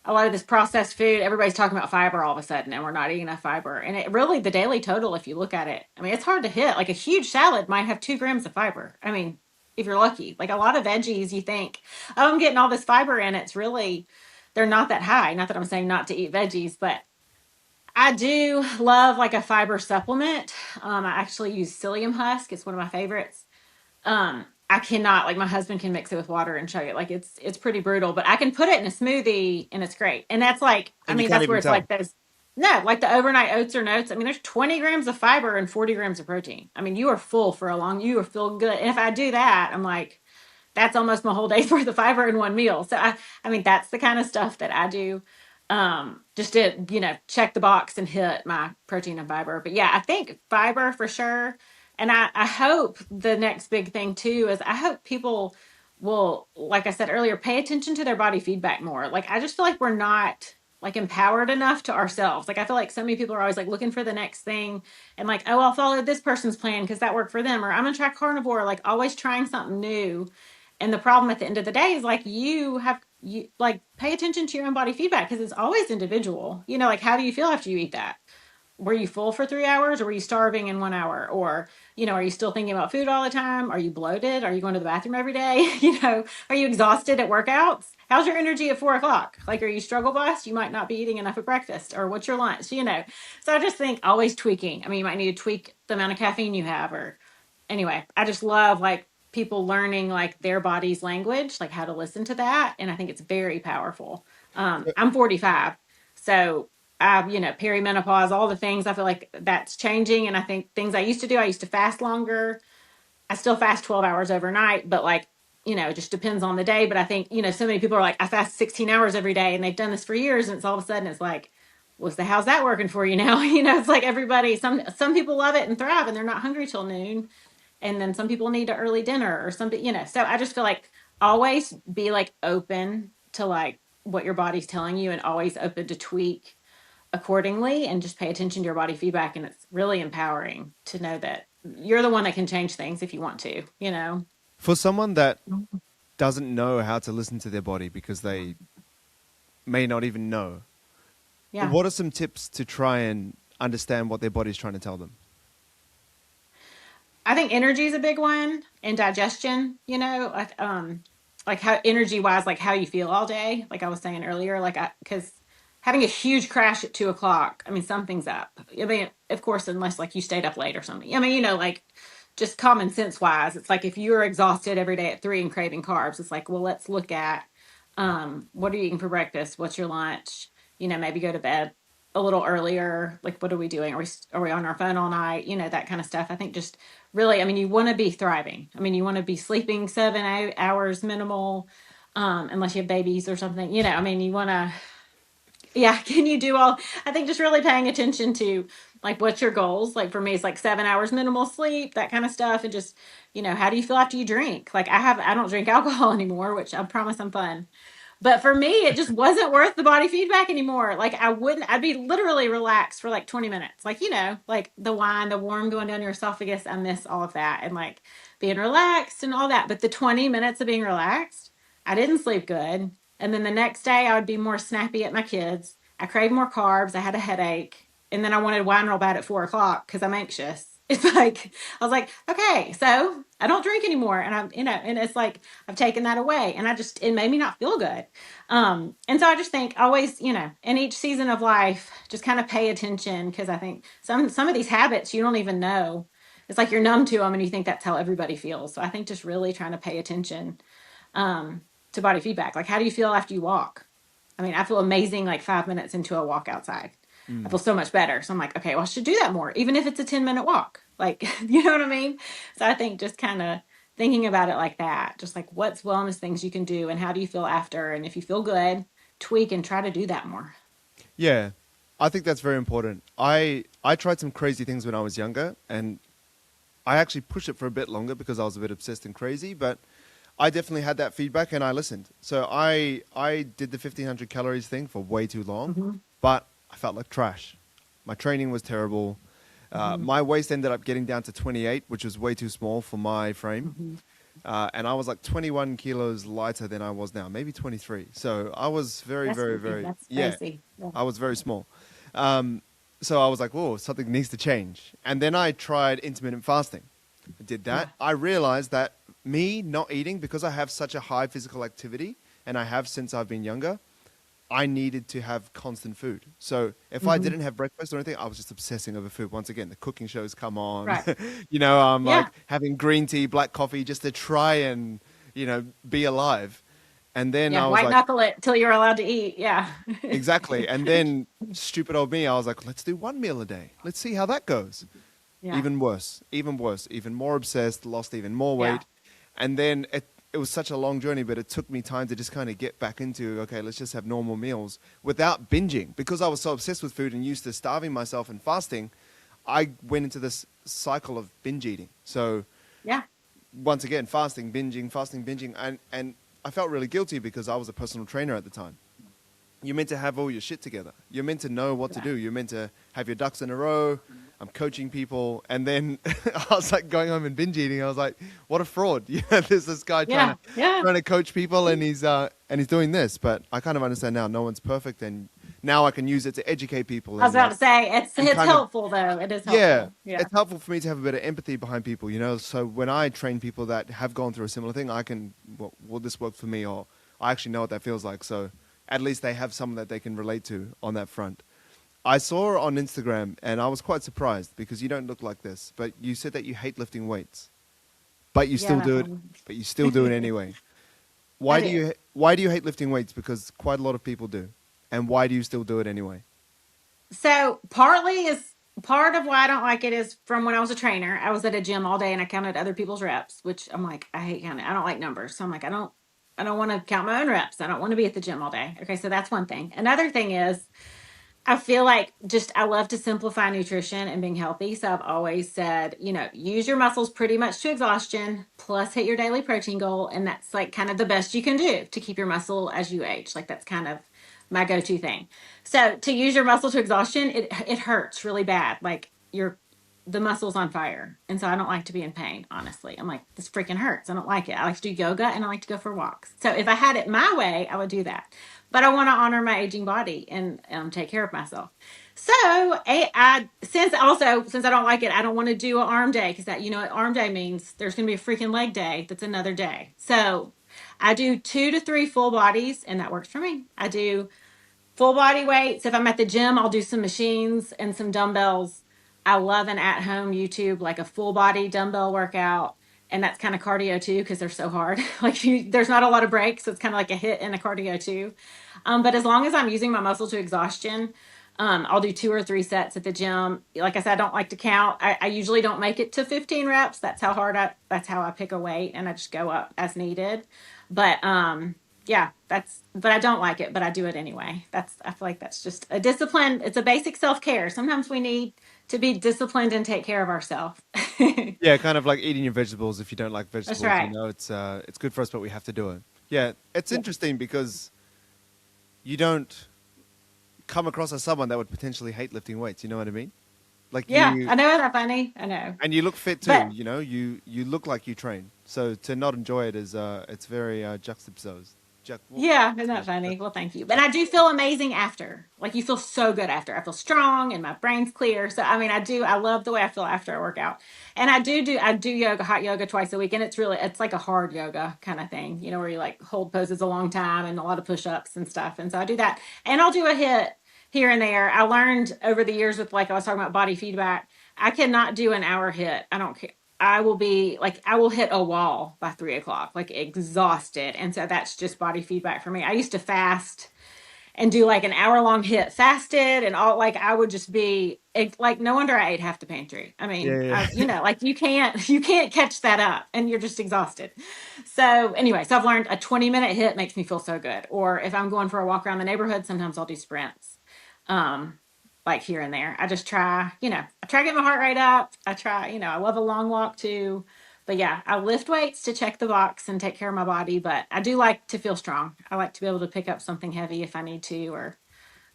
a lot of this processed food, everybody's talking about fiber all of a sudden, and we're not eating enough fiber. And it really, the daily total, if you look at it, I mean, it's hard to hit. Like a huge salad might have 2 grams of fiber. I mean, if you're lucky, like a lot of veggies, you think, oh, I'm getting all this fiber in. It's really, they're not that high. Not that I'm saying not to eat veggies, but I do love like a fiber supplement. I actually use psyllium husk. It's one of my favorites. I cannot, like, my husband can mix it with water and chug it. Like it's pretty brutal, but I can put it in a smoothie and it's great. And that's like, I And you mean, can't that's where even it's tell. like those, no, like the overnight oats or notes. I mean, there's 20 grams of fiber and 40 grams of protein. I mean, you are full for you are feeling good. And if I do that, I'm like, that's almost my whole day's worth of fiber in one meal. So I mean, that's the kind of stuff that I do. Just to, check the box and hit my protein and fiber. But yeah, I think fiber for sure. And I hope the next big thing too is I hope people will, like I said earlier, pay attention to their body feedback more. Like I just feel like we're not like empowered enough to ourselves. Like I feel like so many people are always like looking for the next thing and like, oh, I'll follow this person's plan because that worked for them, or I'm gonna try carnivore, like always trying something new. And the problem at the end of the day is like you like pay attention to your own body feedback because it's always individual. Like how do you feel after you eat that? Were you full for 3 hours or were you starving in 1 hour? Or, are you still thinking about food all the time? Are you bloated? Are you going to the bathroom every day? Are you exhausted at workouts? How's your energy at 4 o'clock? Like, are you struggle bus? You might not be eating enough at breakfast, or what's your lunch? So I just think always tweaking. I mean, you might need to tweak the amount of caffeine you have, or anyway, I just love like people learning like their body's language, like how to listen to that. And I think it's very powerful. I'm 45. So perimenopause, all the things, I feel like that's changing. And I think things I used to fast longer. I still fast 12 hours overnight, but like, it just depends on the day. But I think, so many people are like, I fast 16 hours every day and they've done this for years. And it's all of a sudden it's like, how's that working for you now? It's like everybody, some people love it and thrive and they're not hungry till noon. And then some people need an early dinner or something. So I just feel like always be like open to like what your body's telling you and always open to tweak accordingly and just pay attention to your body feedback. And it's really empowering to know that you're the one that can change things if you want to, you know? For someone that doesn't know how to listen to their body because they may not even know, Yeah. what are some tips to try and understand what their body's trying to tell them? I think energy is a big one and digestion, like how energy wise, like how you feel all day. Like I was saying earlier, because having a huge crash at 2 o'clock, I mean, something's up. I mean, of course, unless like you stayed up late or something. I mean, like just common sense wise, it's like if you're exhausted every day at 3 and craving carbs, it's like, well, let's look at, what are you eating for breakfast? What's your lunch? Maybe go to bed a little earlier. Like, what are we doing? Are we on our phone all night? That kind of stuff. I think just really, I mean, you want to be thriving. I mean, you want to be sleeping 7 hours minimal, unless you have babies or something. I mean, you want to, yeah. Can you do all? I think just really paying attention to like what's your goals. Like for me, it's like 7 hours minimal sleep, that kind of stuff, and just how do you feel after you drink? Like I don't drink alcohol anymore, which I promise I'm fun. But for me, it just wasn't worth the body feedback anymore. Like I'd be literally relaxed for like 20 minutes. Like, like the wine, the warm going down your esophagus. I miss all of that and like being relaxed and all that. But the 20 minutes of being relaxed, I didn't sleep good. And then the next day I would be more snappy at my kids. I craved more carbs. I had a headache. And then I wanted wine real bad at 4 o'clock because I'm anxious. It's like, I was like, okay, so I don't drink anymore. And and it's like, I've taken that away and it made me not feel good. And so I just think always, in each season of life, just kind of pay attention because I think some of these habits you don't even know. It's like you're numb to them and you think that's how everybody feels. So I think just really trying to pay attention to body feedback. Like, how do you feel after you walk? I mean, I feel amazing like 5 minutes into a walk outside. I Mm. feel so much better. So I'm like, okay, well, I should do that more, even if it's a 10-minute walk. Like, you know what I mean? So I think just kind of thinking about it like that, just like what's wellness things you can do and how do you feel after? And if you feel good, tweak and try to do that more. Yeah, I think that's very important. I tried some crazy things when I was younger, and I actually pushed it for a bit longer because I was a bit obsessed and crazy, but I definitely had that feedback and I listened. So I did the 1500 calories thing for way too long, Mm-hmm. but I felt like trash. My training was terrible. Mm-hmm. My waist ended up getting down to 28, which was way too small for my frame. Mm-hmm. And I was like 21 kilos lighter than I was now, maybe 23. So I was very, That's very, very, that's yeah, crazy. Yeah. I was very small. Um, so I was like, whoa, something needs to change. And then I tried intermittent fasting. I did that. Yeah. I realized that me not eating, because I have such a high physical activity, and I have since I've been younger, I needed to have constant food. So if I Mm-hmm. didn't have breakfast or anything, I was just obsessing over food. Once again, the cooking shows come on. Right. I'm like Yeah. having green tea, black coffee just to try and, be alive. And then Yeah. I was White like, knuckle it till you're allowed to eat. Yeah. exactly. And then stupid old me, I was like, let's do one meal a day. Let's see how that goes. Yeah. Even worse, even more obsessed, lost even more weight. Yeah. And then it was such a long journey, but it took me time to just kind of get back into, okay, let's just have normal meals without binging. Because I was so obsessed with food and used to starving myself and fasting, I went into this cycle of binge eating. So Yeah. once again, fasting, binging. And I felt really guilty because I was a personal trainer at the time. You're meant to have all your shit together. You're meant to know what to do. You're meant to have your ducks in a row. I'm coaching people. And then I was like going home and binge eating. I was like, what a fraud. There's this guy Yeah. Yeah. trying to coach people and he's doing this. But I kind of understand now no one's perfect. And now I can use it to educate people. I was And about to say it's and kind of, helpful though. It is yeah, helpful. Yeah. it's helpful for me to have a bit of empathy behind people, So when I train people that have gone through a similar thing, I can, well, will this work for me? Or I actually know what that feels like. So at least they have someone that they can relate to on that front. I saw her on Instagram and I was quite surprised because you don't look like this, but you said that you hate lifting weights, but you Yeah. still do it, but you still do it anyway. Why do you hate lifting weights? Because quite a lot of people do. And why do you still do it anyway? So part of why I don't like it is from when I was a trainer. I was at a gym all day and I counted other people's reps, which I'm like, I hate counting. I don't like numbers. So I'm like, I don't want to count my own reps. I don't want to be at the gym all day. Okay, so that's one thing. Another thing is I feel like just I love to simplify nutrition and being healthy. So I've always said, use your muscles pretty much to exhaustion, plus hit your daily protein goal. And that's like kind of the best you can do to keep your muscle as you age. Like that's kind of my go-to thing. So to use your muscle to exhaustion, it hurts really bad. Like the muscle's on fire. And so I don't like to be in pain, honestly. I'm like, this freaking hurts. I don't like it. I like to do yoga and I like to go for walks. So if I had it my way, I would do that. But I want to honor my aging body and take care of myself. So since I don't like it, I don't want to do an arm day because that arm day means there's going to be a freaking leg day. That's another day. So I do 2 to 3 full bodies, and that works for me. I do full body weights. If I'm at the gym, I'll do some machines and some dumbbells. I love an at home YouTube, like a full body dumbbell workout. And that's kind of cardio too, because they're so hard. There's not a lot of breaks. So it's kind of like a hit and a cardio too. But as long as I'm using my muscle to exhaustion, I'll do 2 or 3 sets at the gym. Like I said, I don't like to count. I usually don't make it to 15 reps. That's how I pick a weight and I just go up as needed. But yeah, but I don't like it, but I do it anyway. I feel like that's just a discipline. It's a basic self-care. Sometimes we need to be disciplined and take care of ourselves. Yeah, kind of like eating your vegetables. If you don't like That's vegetables, right. it's good for us, but we have to do it. Yeah, it's Yeah. interesting because you don't come across as someone that would potentially hate lifting weights. You know what I mean? Like Yeah, you, I know that's funny. I know. and you look fit too. But You look like you train. So to not enjoy it is it's very juxtaposed. yeah, isn't Yeah, that funny? Well, thank you. But I do feel amazing after. Like you feel so good after. I feel strong and my brain's clear. So I mean, I love the way I feel after I work out. And I do yoga, hot yoga twice a week, and it's like a hard yoga kind of thing, where you like hold poses a long time and a lot of push-ups and stuff. And so I do that. And I'll do a hit here and there. I learned over the years with like I was talking about body feedback, I cannot do an hour hit. I don't care. I will hit a wall by 3 o'clock, like exhausted. And so that's just body feedback for me. I used to fast and do like an hour long hit fasted and all, like I would just be like, no wonder I ate half the pantry. I yeah, mean, yeah. like you can't catch that up and you're just exhausted. So anyway, so I've learned a 20-minute hit makes me feel so good. Or if I'm going for a walk around the neighborhood, sometimes I'll do sprints. Um, like here and there. I just try, I try to get my heart rate up. I try, I love a long walk too. But yeah, I lift weights to check the box and take care of my body. But I do like to feel strong. I like to be able to pick up something heavy if I need to, or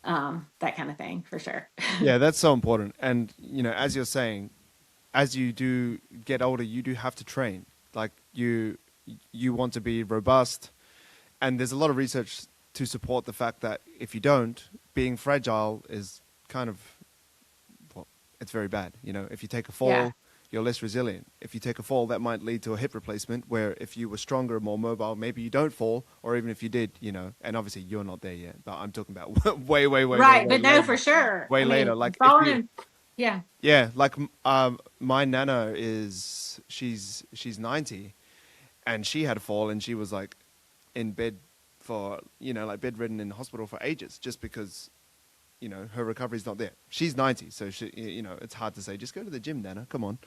that kind of thing for sure. Yeah, that's so important. And as you're saying, as you do get older, you do have to train. Like you want to be robust, and there's a lot of research to support the fact that if you don't, being fragile is kind of, well, it's very bad. If you take a Yeah. fall, you're less resilient. If you take a fall, that might lead to a hip replacement, where if you were stronger, more mobile, maybe you don't fall, or even if you did, and obviously you're not there yet, but I'm talking about way, way, way, way, Right. way But no, later. for sure. Way I later. mean, Like if falling you, in, yeah. yeah, like my nana she's 90, and she had a fall, and she was like in bed for like bedridden in hospital for ages, just because her recovery's not there. She's 90, so it's hard to say just go to the gym, nana, come on.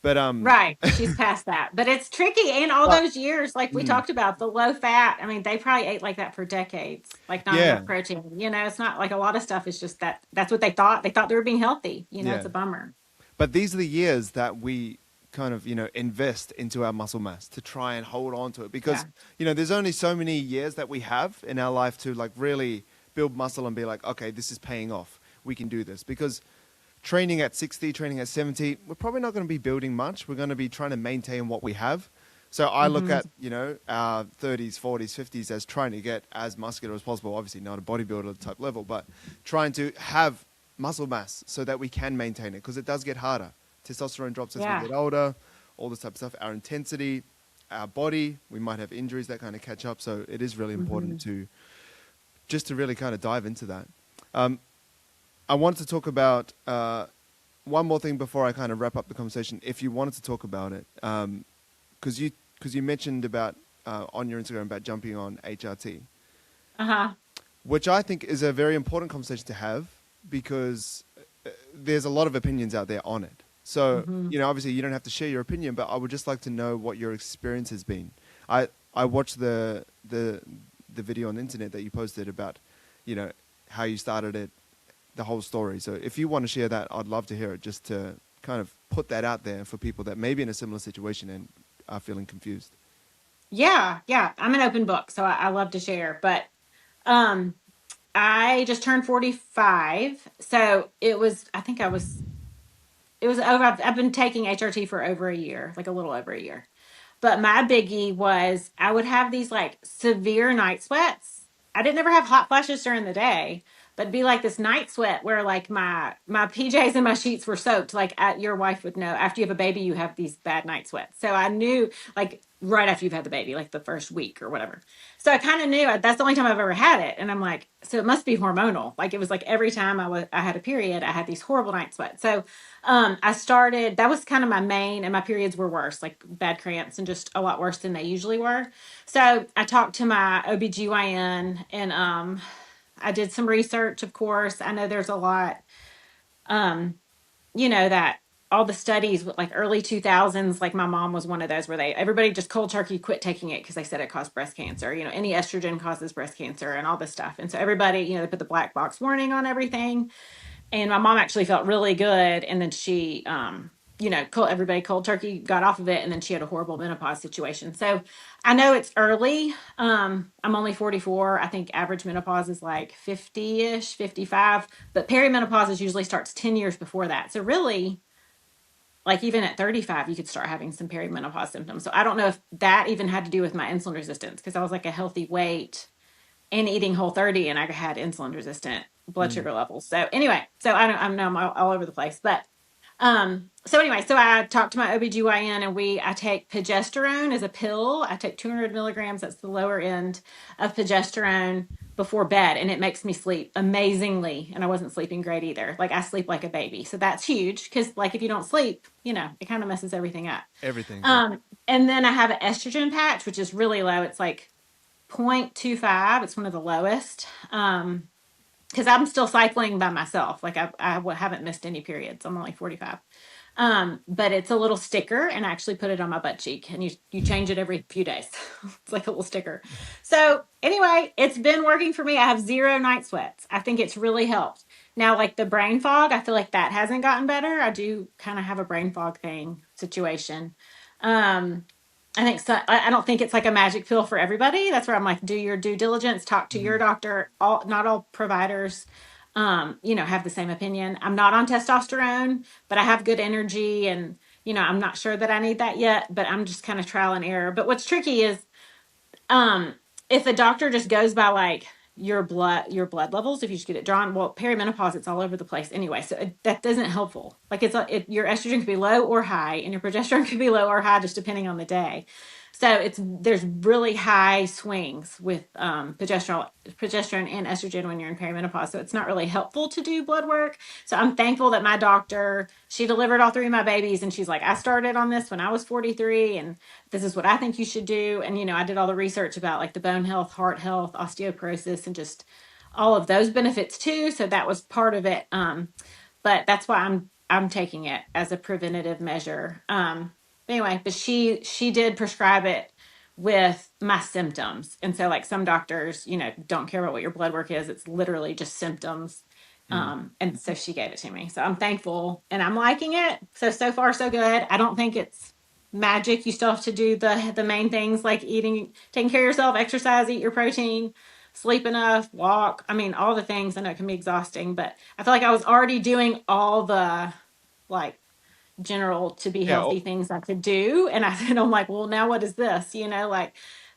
But Right. She's past that. But it's tricky. And all but those years, like we mm, talked about, the low fat, I mean, they probably ate like that for decades, like not yeah, enough protein. It's not like a lot of stuff is just that's what they thought. They thought they were being healthy. It's yeah. a bummer. But these are the years that we kind of invest into our muscle mass to try and hold on to it, because Yeah. there's only so many years that we have in our life to like really build muscle and be like, okay, this is paying off, we can do this. Because training at 60, training at 70, we're probably not going to be building much. We're going to be trying to maintain what we have. So I look Hmm. at our 30s, 40s, 50s as trying to get as muscular as possible. Obviously not a bodybuilder type level, but trying to have muscle mass so that we can maintain it, because it does get harder. Testosterone drops as we Yeah. get older, all this type of stuff. Our intensity, our body, we might have injuries that kind of catch up. So it is really Hmm. important to just to really kind of dive into that. Um, I wanted to talk about one more thing before I kind of wrap up the conversation. If you wanted to talk about it, because you mentioned about on your Instagram about jumping on HRT, Uh-huh. which I think is a very important conversation to have, because there's a lot of opinions out there on it. So, Hmm. obviously you don't have to share your opinion, but I would just like to know what your experience has been. I watched the video on the internet that you posted about, how you started it, the whole story. So if you want to share that, I'd love to hear it, just to kind of put that out there for people that may be in a similar situation and are feeling confused. Yeah. Yeah. I'm an open book, so I love to share. But um I just turned 45. So it was, I think it was over. I've been taking HRT for over a year, like a little over a year. But my biggie was I would have these like severe night sweats. I didn't ever have hot flashes during the day, but it'd be like this night sweat where like my PJs and my sheets were soaked. Like your wife would know after you have a baby, you have these bad night sweats. So I knew like right after you've had the baby, like the first week or whatever. So I kind of knew that's the only time I've ever had it, and I'm like, so it must be hormonal. Like it was like every time I had a period, I had these horrible night sweats. So I started, that was kind of my main, and my periods were worse, like bad cramps and just a lot worse than they usually were. So I talked to my OBGYN and I did some research, of course. I know there's a lot, um, that all the studies with like early 2000s, like my mom was one of those where everybody just cold turkey quit taking it because they said it caused breast cancer. Any estrogen causes breast cancer and all this stuff. And so everybody, they put the black box warning on everything, and my mom actually felt really good, and then she everybody cold turkey got off of it, and then she had a horrible menopause situation. So I know it's early. I'm only 44. I think average menopause is like 50ish, 55, but perimenopause is usually starts 10 years before that. So really, like even at 35 you could start having some perimenopause symptoms. So I don't know if that even had to do with my insulin resistance, because I was like a healthy weight and eating Whole30, and I had insulin resistant blood Mm. sugar levels. So anyway, so I'm all over the place. But so anyway, so I talked to my OBGYN, and I take progesterone as a pill. I take 200 milligrams. That's the lower end of progesterone before bed, and it makes me sleep amazingly. And I wasn't sleeping great either. Like I sleep like a baby. So that's huge, because like if you don't sleep, it kind of messes everything up. Everything. Yeah. And then I have an estrogen patch, which is really low. It's like 0.25. It's one of the lowest. Because I'm still cycling by myself. Like I haven't missed any periods. I'm only 45. But it's a little sticker, and I actually put it on my butt cheek, and you change it every few days. It's like a little sticker. So anyway, it's been working for me. I have zero night sweats. I think it's really helped. Now, like the brain fog, I feel like that hasn't gotten better. I do kind of have a brain fog situation. Um, I think so. I don't think it's like a magic pill for everybody. That's where I'm like, do your due diligence, talk to Hmm. your doctor. Not all providers, have the same opinion. I'm not on testosterone, but I have good energy, and I'm not sure that I need that yet. But I'm just kind of trial and error. But what's tricky is, um, if a doctor just goes by like your blood levels, if you just get it drawn, well, perimenopause, it's all over the place anyway, so that isn't helpful. Like your estrogen could be low or high, and your progesterone could be low or high just depending on the day. So there's really high swings with progesterone and estrogen when you're in perimenopause. So it's not really helpful to do blood work. So I'm thankful that my doctor, she delivered all three of my babies, and she's like, I started on this when I was 43, and this is what I think you should do. And I did all the research about like the bone health, heart health, osteoporosis, and just all of those benefits too. So that was part of it. But that's why I'm taking it as a preventative measure. Anyway, but she did prescribe it with my symptoms. And so like some doctors, don't care about what your blood work is. It's literally just symptoms. Mm. And so she gave it to me. So I'm thankful, and I'm liking it. So far so good. I don't think it's magic. You still have to do the main things like eating, taking care of yourself, exercise, eat your protein, sleep enough, walk. I mean, all the things. I know it can be exhausting, but I feel like I was already doing all the like general to be Yeah. healthy things I could do. And I'm like, well, now what is this? Like,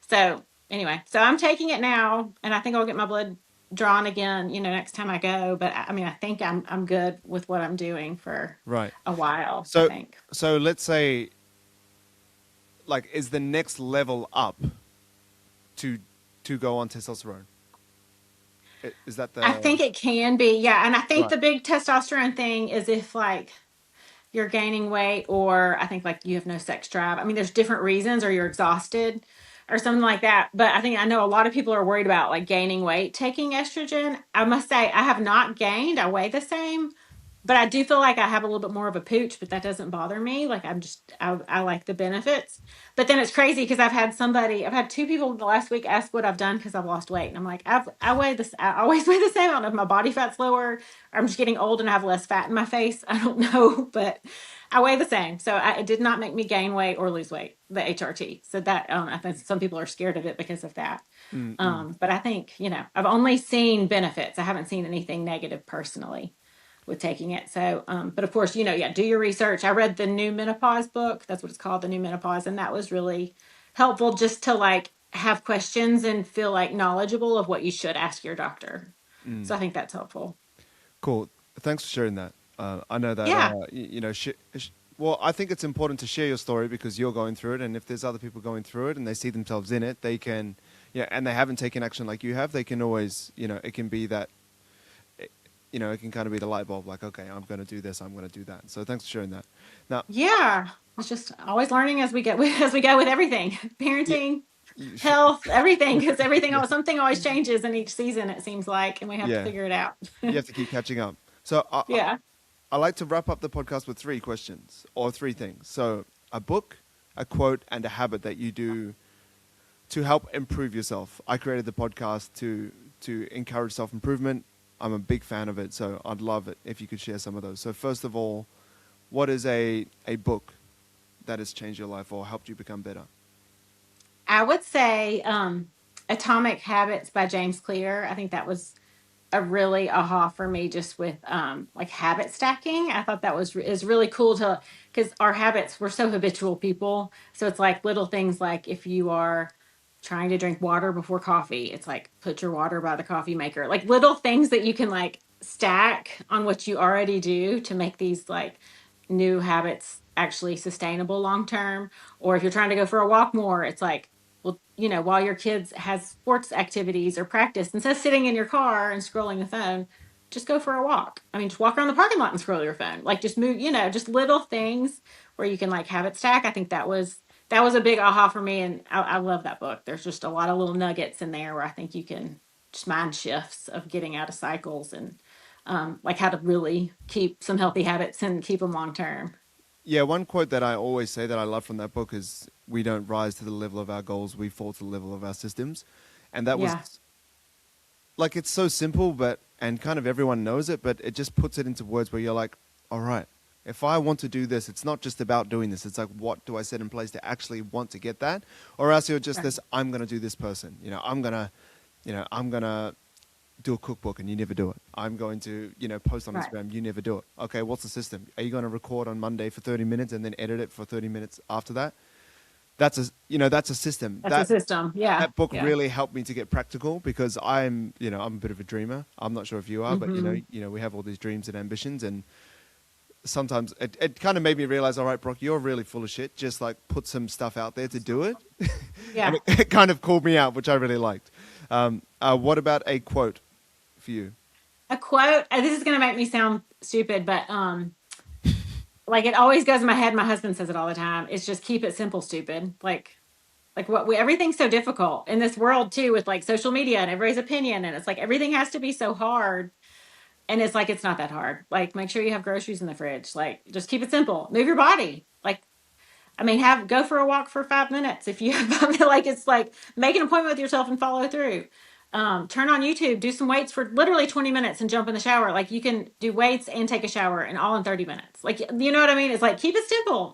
so anyway, so I'm taking it now, and I think I'll get my blood drawn again, next time I go. But I mean, I think I'm good with what I'm doing for Right. a while, I So think. so let's say, like, is the next level up to go on testosterone? Is that I the think it can be, yeah. And I think right? the big testosterone thing is if like you're gaining weight, or I think like you have no sex drive. I mean, there's different reasons, or you're exhausted or something like that. But I know a lot of people are worried about like gaining weight taking estrogen. I must say, I have not gained. I weigh the same. But I do feel like I have a little bit more of a pooch, but that doesn't bother me. Like I like the benefits. But then it's crazy because I've had two people the last week ask what I've done because I've lost weight. And I'm like, I weigh this, I always weigh the same. I don't know if my body fat's lower or I'm just getting old and I have less fat in my face. I don't know, but I weigh the same. So it did not make me gain weight or lose weight, the HRT. So that, I think some people are scared of it because of that. Mm-mm. But I think, I've only seen benefits. I haven't seen anything negative personally with taking it. So, but of course, yeah, do your research. I read the New Menopause book. That's what it's called, the New Menopause, and that was really helpful just to like have questions and feel like knowledgeable of what you should ask your doctor. Mm. So I think that's helpful. Cool. Thanks for sharing that. I know that, Yeah. well, I think it's important to share your story because you're going through it. And if there's other people going through it and they see themselves in it, they can, yeah, and they haven't taken action like you have, they can always, it can be that, it can kind of be the light bulb, like, okay, I'm going to do this, I'm going to do that. So thanks for sharing that. Now, Yeah. It's just always learning as we get as we go with everything, yeah, parenting, you sh- health, everything, because yeah, something always changes in each season, it seems like, and we have to yeah, figure it out. you have to keep catching up. So Yeah. I like to wrap up the podcast with three questions or three things. So a book, a quote, and a habit that you do to help improve yourself. I created the podcast to encourage self-improvement. I'm a big fan of it, so I'd love it if you could share some of those. So first of all, what is a book that has changed your life or helped you become better? I would say Atomic Habits by James Clear. I think that was a really aha for me just with like habit stacking. I thought that is really cool to because our habits, we're so habitual people. So it's like little things like if you are trying to drink water before coffee, it's like put your water by the coffee maker. Like little things that you can like stack on what you already do to make these like new habits actually sustainable long term. Or if you're trying to go for a walk more, it's like well, while your kids has sports activities or practice, instead of sitting in your car and scrolling the phone, just go for a walk. I mean, just walk around the parking lot and scroll your phone. Like just move, just little things where you can like habit stack. I think that was a big aha for me, and I love that book. There's just a lot of little nuggets in there where I think you can just mind shifts of getting out of cycles and like how to really keep some healthy habits and keep them long term. Yeah, one quote that I always say that I love from that book is we don't rise to the level of our goals, we fall to the level of our systems. And that was Yeah, like it's so simple but and kind of everyone knows it, but it just puts it into words where you're like, all right, if I want to do this, it's not just about doing this. It's like, what do I set in place to actually want to get that? Or else you're just right, this, I'm going to do this person. I'm going to do a cookbook and you never do it. I'm going to, post on right. Instagram, you never do it. Okay, what's the system? Are you going to record on Monday for 30 minutes and then edit it for 30 minutes after that? That's a system. That's a system. Yeah, That book yeah. really helped me to get practical because I'm a bit of a dreamer. I'm not sure if you are, but Hmm. we have all these dreams and ambitions, and sometimes it kind of made me realize, all right, Brock, you're really full of shit. Just like put some stuff out there to do it, and Yeah. it kind of called me out, which I really liked. What about a quote for you? A quote. This is gonna make me sound stupid, but like it always goes in my head. My husband says it all the time. It's just keep it simple, stupid. Like what we everything's so difficult in this world too, with like social media and everybody's opinion, and it's like everything has to be so hard. And it's like it's not that hard. Like make sure you have groceries in the fridge. Like just keep it simple. Move your body. Like I mean, have go for a walk for 5 minutes if you have like it's like make an appointment with yourself and follow through. Turn on YouTube, do some weights for literally 20 minutes and jump in the shower. Like you can do weights and take a shower and all in 30 minutes. Like you know what I mean? It's like keep it simple.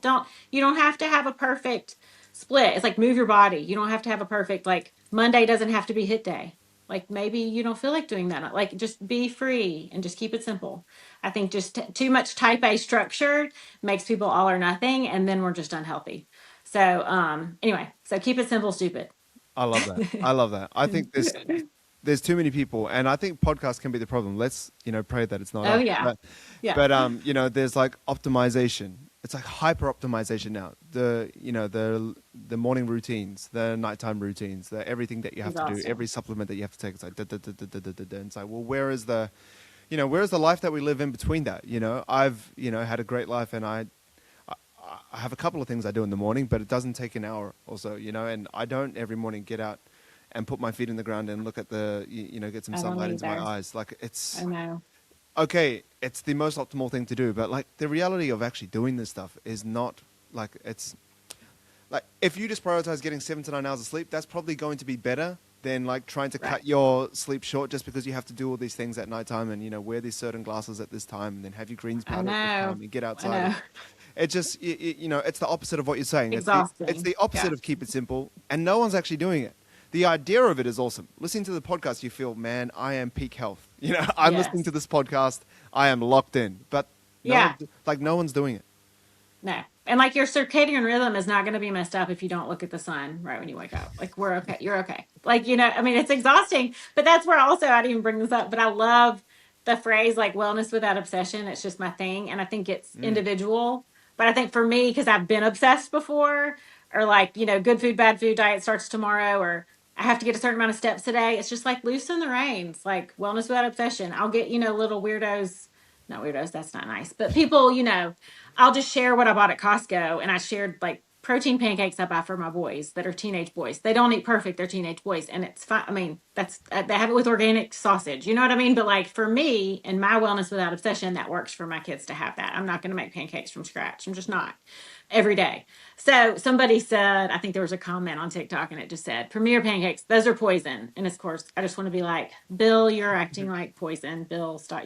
You don't have to have a perfect split. It's like move your body. You don't have to have a perfect like Monday doesn't have to be hit day. Like maybe you don't feel like doing that. Like just be free and just keep it simple. I think just too much type A structure makes people all or nothing, and then we're just unhealthy. So anyway, so keep it simple, stupid. I love that. I love that. I think there's too many people, and I think podcasts can be the problem. Let's pray that it's not Oh us. yeah. But Yeah. but there's like optimization. It's like hyper optimization now. The morning routines, the nighttime routines, the everything that you have to do, Exhausting. every supplement that you have to take. It's like da, da, da, da, da, da, da, da. And it's like, well, where is the life that we live in between that? I've had a great life, and I have a couple of things I do in the morning, but it doesn't take an hour or so, and I don't every morning get out and put my feet in the ground and look at get some I don't sunlight into my either. eyes. Like I know. okay, it's the most optimal thing to do, but like the reality of actually doing this stuff is not like it's like if you just prioritize getting 7 to 9 hours of sleep, that's probably going to be better than like trying to Right. cut your sleep short just because you have to do all these things at nighttime and wear these certain glasses at this time and then have your greens I powder at this know. time and get I outside. know. It just it's the opposite of what you're saying. It's Exhausting. the opposite Yeah. of keep it simple, and no one's actually doing it. The idea of it is awesome. Listening to the podcast, you feel, man, I am peak health. I'm listening Yes. to this podcast, I am locked in. But no Yeah. one, like no one's doing it. No. And like your circadian rhythm is not going to be messed up if you don't look at the sun right when you wake up. Like we're okay. You're okay. Like, I mean, it's exhausting, but that's where also I didn't even bring this up, but I love the phrase like wellness without obsession. It's just my thing. And I think it's Mm. individual. But I think for me, because I've been obsessed before, or like, good food, bad food, diet starts tomorrow, or I have to get a certain amount of steps today. It's just like loosen the reins, like wellness without obsession. I'll get, little weirdos, not weirdos, that's not nice, but people, I'll just share what I bought at Costco, and I shared like protein pancakes I buy for my boys that are teenage boys. They don't eat perfect; they're teenage boys, and it's fine. I mean, that's they have it with organic sausage. You know what I mean? But like for me and my wellness without obsession, that works for my kids to have that. I'm not going to make pancakes from scratch. I'm just not every day. So somebody said, I think there was a comment on TikTok, and it just said, "Premier pancakes, those are poison." And of course, I just want to be like, Bill, you're acting like poison. Bill, stop.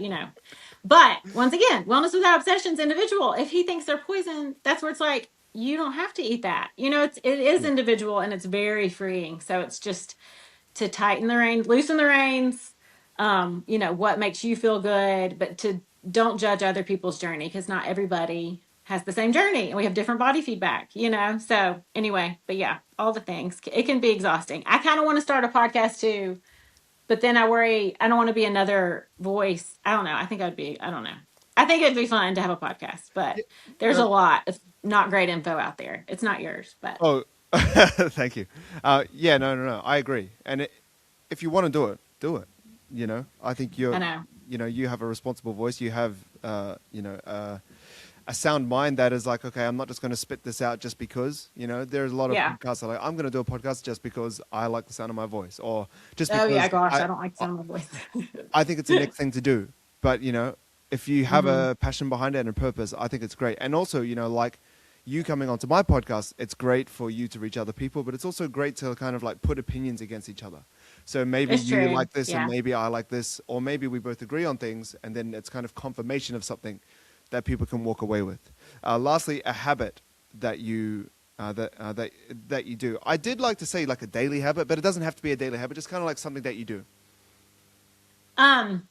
But once again, wellness without obsession is individual. If he thinks they're poison, that's where it's like, you don't have to eat that. It is Yeah. individual and it's very freeing. So it's just to tighten the reins, loosen the reins, what makes you feel good, but to don't judge other people's journey because not everybody has the same journey and we have different body feedback. So anyway, but yeah, all the things. It can be exhausting. I kind of want to start a podcast too, but then I worry I don't want to be another voice. I don't know. I don't know. I think it'd be fun to have a podcast, but Yeah. there's a No. lot of not great info out there. It's not yours, but Oh, thank you. Yeah, no, no, no. I agree. And if you want to do it, do it. I think I know. you have a responsible voice. You have, a sound mind that is like, okay, I'm not just going to spit this out just because. There's a lot of Yeah. podcasts that are like, I'm going to do a podcast just because I like the sound of my voice, or just Oh yeah, because gosh, I don't like some of my voice. I think it's the next thing to do. But if you have Hmm. a passion behind it and a purpose, I think it's great. And also, like you coming onto my podcast, it's great for you to reach other people, but it's also great to kind of like put opinions against each other. So maybe It's you true. like this and Yeah. maybe I like this, or maybe we both agree on things, and then it's kind of confirmation of something that people can walk away with. Lastly, a habit that you that you do. I did like to say like a daily habit, but it doesn't have to be a daily habit. Just kind of like something that you do. Um,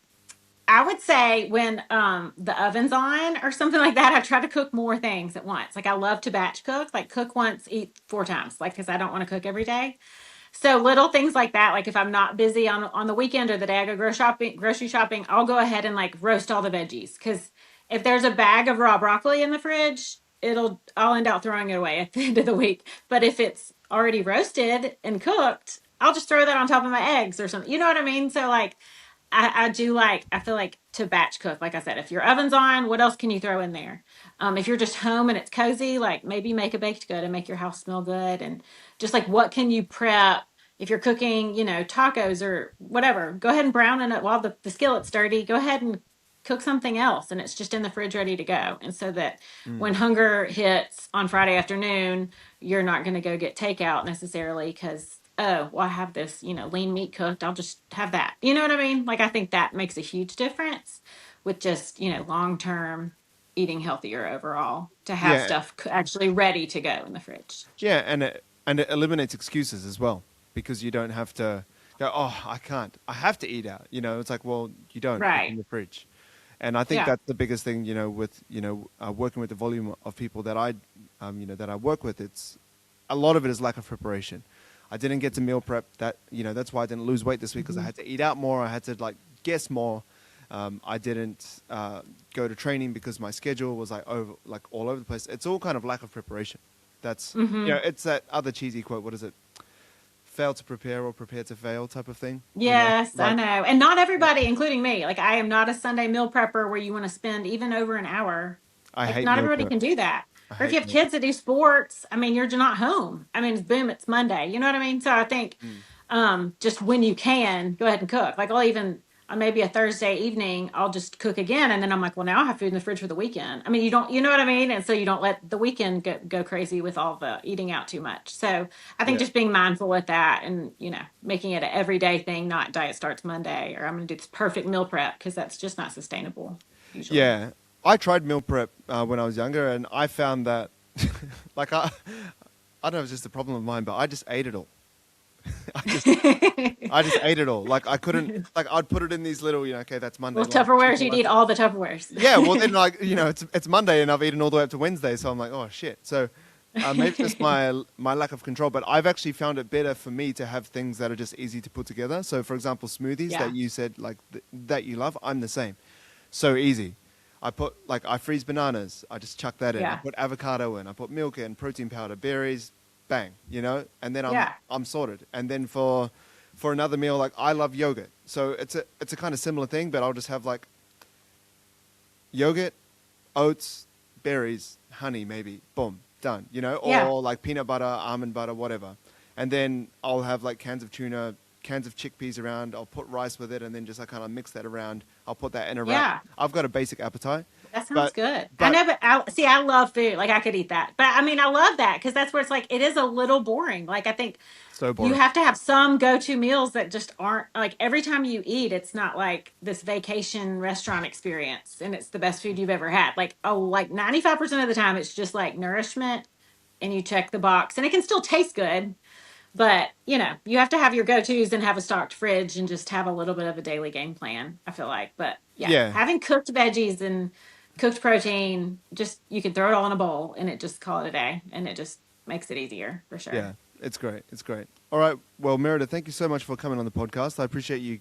I would say when the oven's on or something like that, I try to cook more things at once. Like I love to batch cook, like cook once, eat 4 times, like because I don't want to cook every day. So little things like that, like if I'm not busy on the weekend or the day I go grocery shopping, I'll go ahead and like roast all the veggies. Because if there's a bag of raw broccoli in the fridge, I'll end up throwing it away at the end of the week. But if it's already roasted and cooked, I'll just throw that on top of my eggs or something. You know what I mean? So like I do like I feel like to batch cook. Like I said, if your oven's on, what else can you throw in there? If you're just home and it's cozy, like maybe make a baked good and make your house smell good, and just like what can you prep if you're cooking, tacos or whatever. Go ahead and brown it while the skillet's dirty. Go ahead and cook something else, and it's just in the fridge ready to go. And so that when Mm. hunger hits on Friday afternoon, you're not going to go get takeout necessarily because oh, well, I have this, lean meat cooked. I'll just have that. You know what I mean? Like, I think that makes a huge difference with just, long term eating healthier overall to have Yeah, stuff actually ready to go in the fridge. yeah, and it eliminates excuses as well because you don't have to go. Oh, I can't. I have to eat out. It's like, well, you don't. It's in Right. the fridge, and I think Yeah. that's the biggest thing. With working with the volume of people that I work with, it's a lot of it is lack of preparation. I didn't get to meal prep. That's why I didn't lose weight this week because I Mhm. had to eat out more. I had to like guess more. I didn't go to training because my schedule was like all over the place. It's all kind of lack of preparation. That's Hmm. it's that other cheesy quote. What is it? Fail to prepare or prepare to fail type of thing. Yes, I Like know. And not everybody, including me, like I am not a Sunday meal prepper where you want to spend even over an hour. I Like hate not meal everybody prep. can do that. I Or if you hate have meal kids that do sports, I mean, you're just not home. I mean, it's boom, it's Monday. You know what I mean? So I think prep. just when you can, go ahead and cook. Like on maybe a Thursday evening, I'll just cook again. And then I'm like, well, now I have food in the fridge for the weekend. I mean, you know what I mean? And so you don't let the weekend go crazy with all the eating out too much. So I think Yeah. just being mindful with that and, making it an everyday thing, not diet starts Monday or I'm going to do this perfect meal prep because that's just not sustainable usually. Yeah. I tried meal prep when I was younger, and I found that, like, I don't know if it's just a problem of mine, but I just ate it all. I just, I just ate it all. Like, I couldn't, like, I'd put it in these little, okay, that's Monday Well, lunch, Tupperwares, Tuesday you'd lunch. eat all the Tupperwares. Yeah, well, then, like, it's Monday, and I've eaten all the way up to Wednesday, so I'm like, oh, shit. So maybe it's just my lack of control, but I've actually found it better for me to have things that are just easy to put together. So, for example, smoothies Yeah. that you said, like, that you love, I'm the same. So easy. I freeze bananas. I just chuck that in. I Yeah. put avocado in. I put milk in, protein powder, berries, bang, and then Yeah. I'm sorted. And then for another meal, like, I love yogurt. So it's a kind of similar thing, but I'll just have like yogurt, oats, berries, honey, maybe, boom, done, Yeah. or like peanut butter, almond butter, whatever. And then I'll have like cans of tuna, cans of chickpeas around. I'll put rice with it, and then just kind of mix that around. I'll put that in a wrap. Yeah. I've got a basic appetite, That sounds but good. I but know, but I love food. Like I could eat that. But I mean, I love that because that's where it's like, it is a little boring. Like I think so you boring. have to have some go-to meals that just aren't like every time you eat, it's not like this vacation restaurant experience and it's the best food you've ever had. Like, oh, like 95% of the time, it's just like nourishment and you check the box and it can still taste good. But, you have to have your go-tos and have a stocked fridge and just have a little bit of a daily game plan, I feel like. But yeah, Yeah, having cooked veggies and cooked protein, just you can throw it all in a bowl and it just call it a day and it just makes it easier for sure. yeah, it's great. It's great. All right, well, Meredith, thank you so much for coming on the podcast. I appreciate you,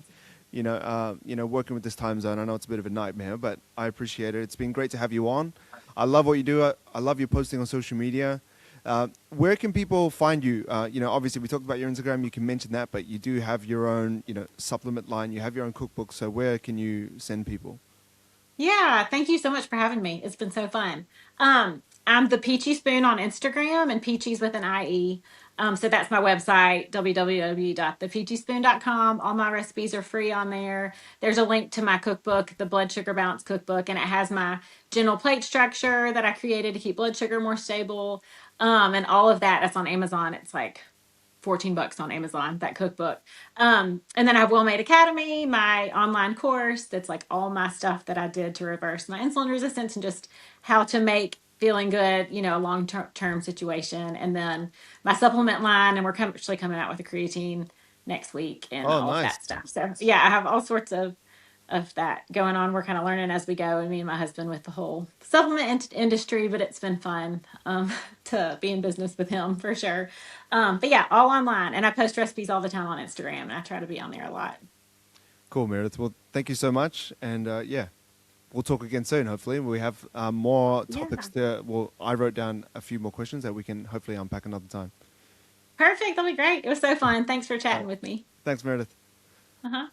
working with this time zone. I know it's a bit of a nightmare, but I appreciate it. It's been great to have you on. I love what you do. I love your posting on social media. Where can people find you? Obviously we talked about your Instagram. You can mention that, but you do have your own, supplement line. You have your own cookbook. So where can you send people? Yeah, thank you so much for having me. It's been so fun. I'm the Peachie Spoon on Instagram and Peachie's with an IE. So that's my website, www.thepeachiespoon.com. All my recipes are free on there. There's a link to my cookbook, the Blood Sugar Balance Cookbook, and it has my gentle plate structure that I created to keep blood sugar more stable. And all of that, that's on Amazon. It's like $14 on Amazon, that cookbook. And then I have Well Made Academy, my online course that's like all my stuff that I did to reverse my insulin resistance and just how to make feeling good, a long-term situation. And then my supplement line, and we're actually coming out with a creatine next week and Oh, all of nice. that stuff. So yeah, I have all sorts of that going on. We're kind of learning as we go, and me and my husband with the whole supplement industry, but it's been fun to be in business with him for sure. But yeah, all online, and I post recipes all the time on Instagram, and I try to be on there a lot. Cool, Meredith. Well, thank you so much. And yeah, we'll talk again soon, hopefully. We have more Yeah, topics there. Well, I wrote down a few more questions that we can hopefully unpack another time. perfect. That'll be great. It was so fun. Thanks for All chatting right. with me. Thanks, Meredith. Uh huh.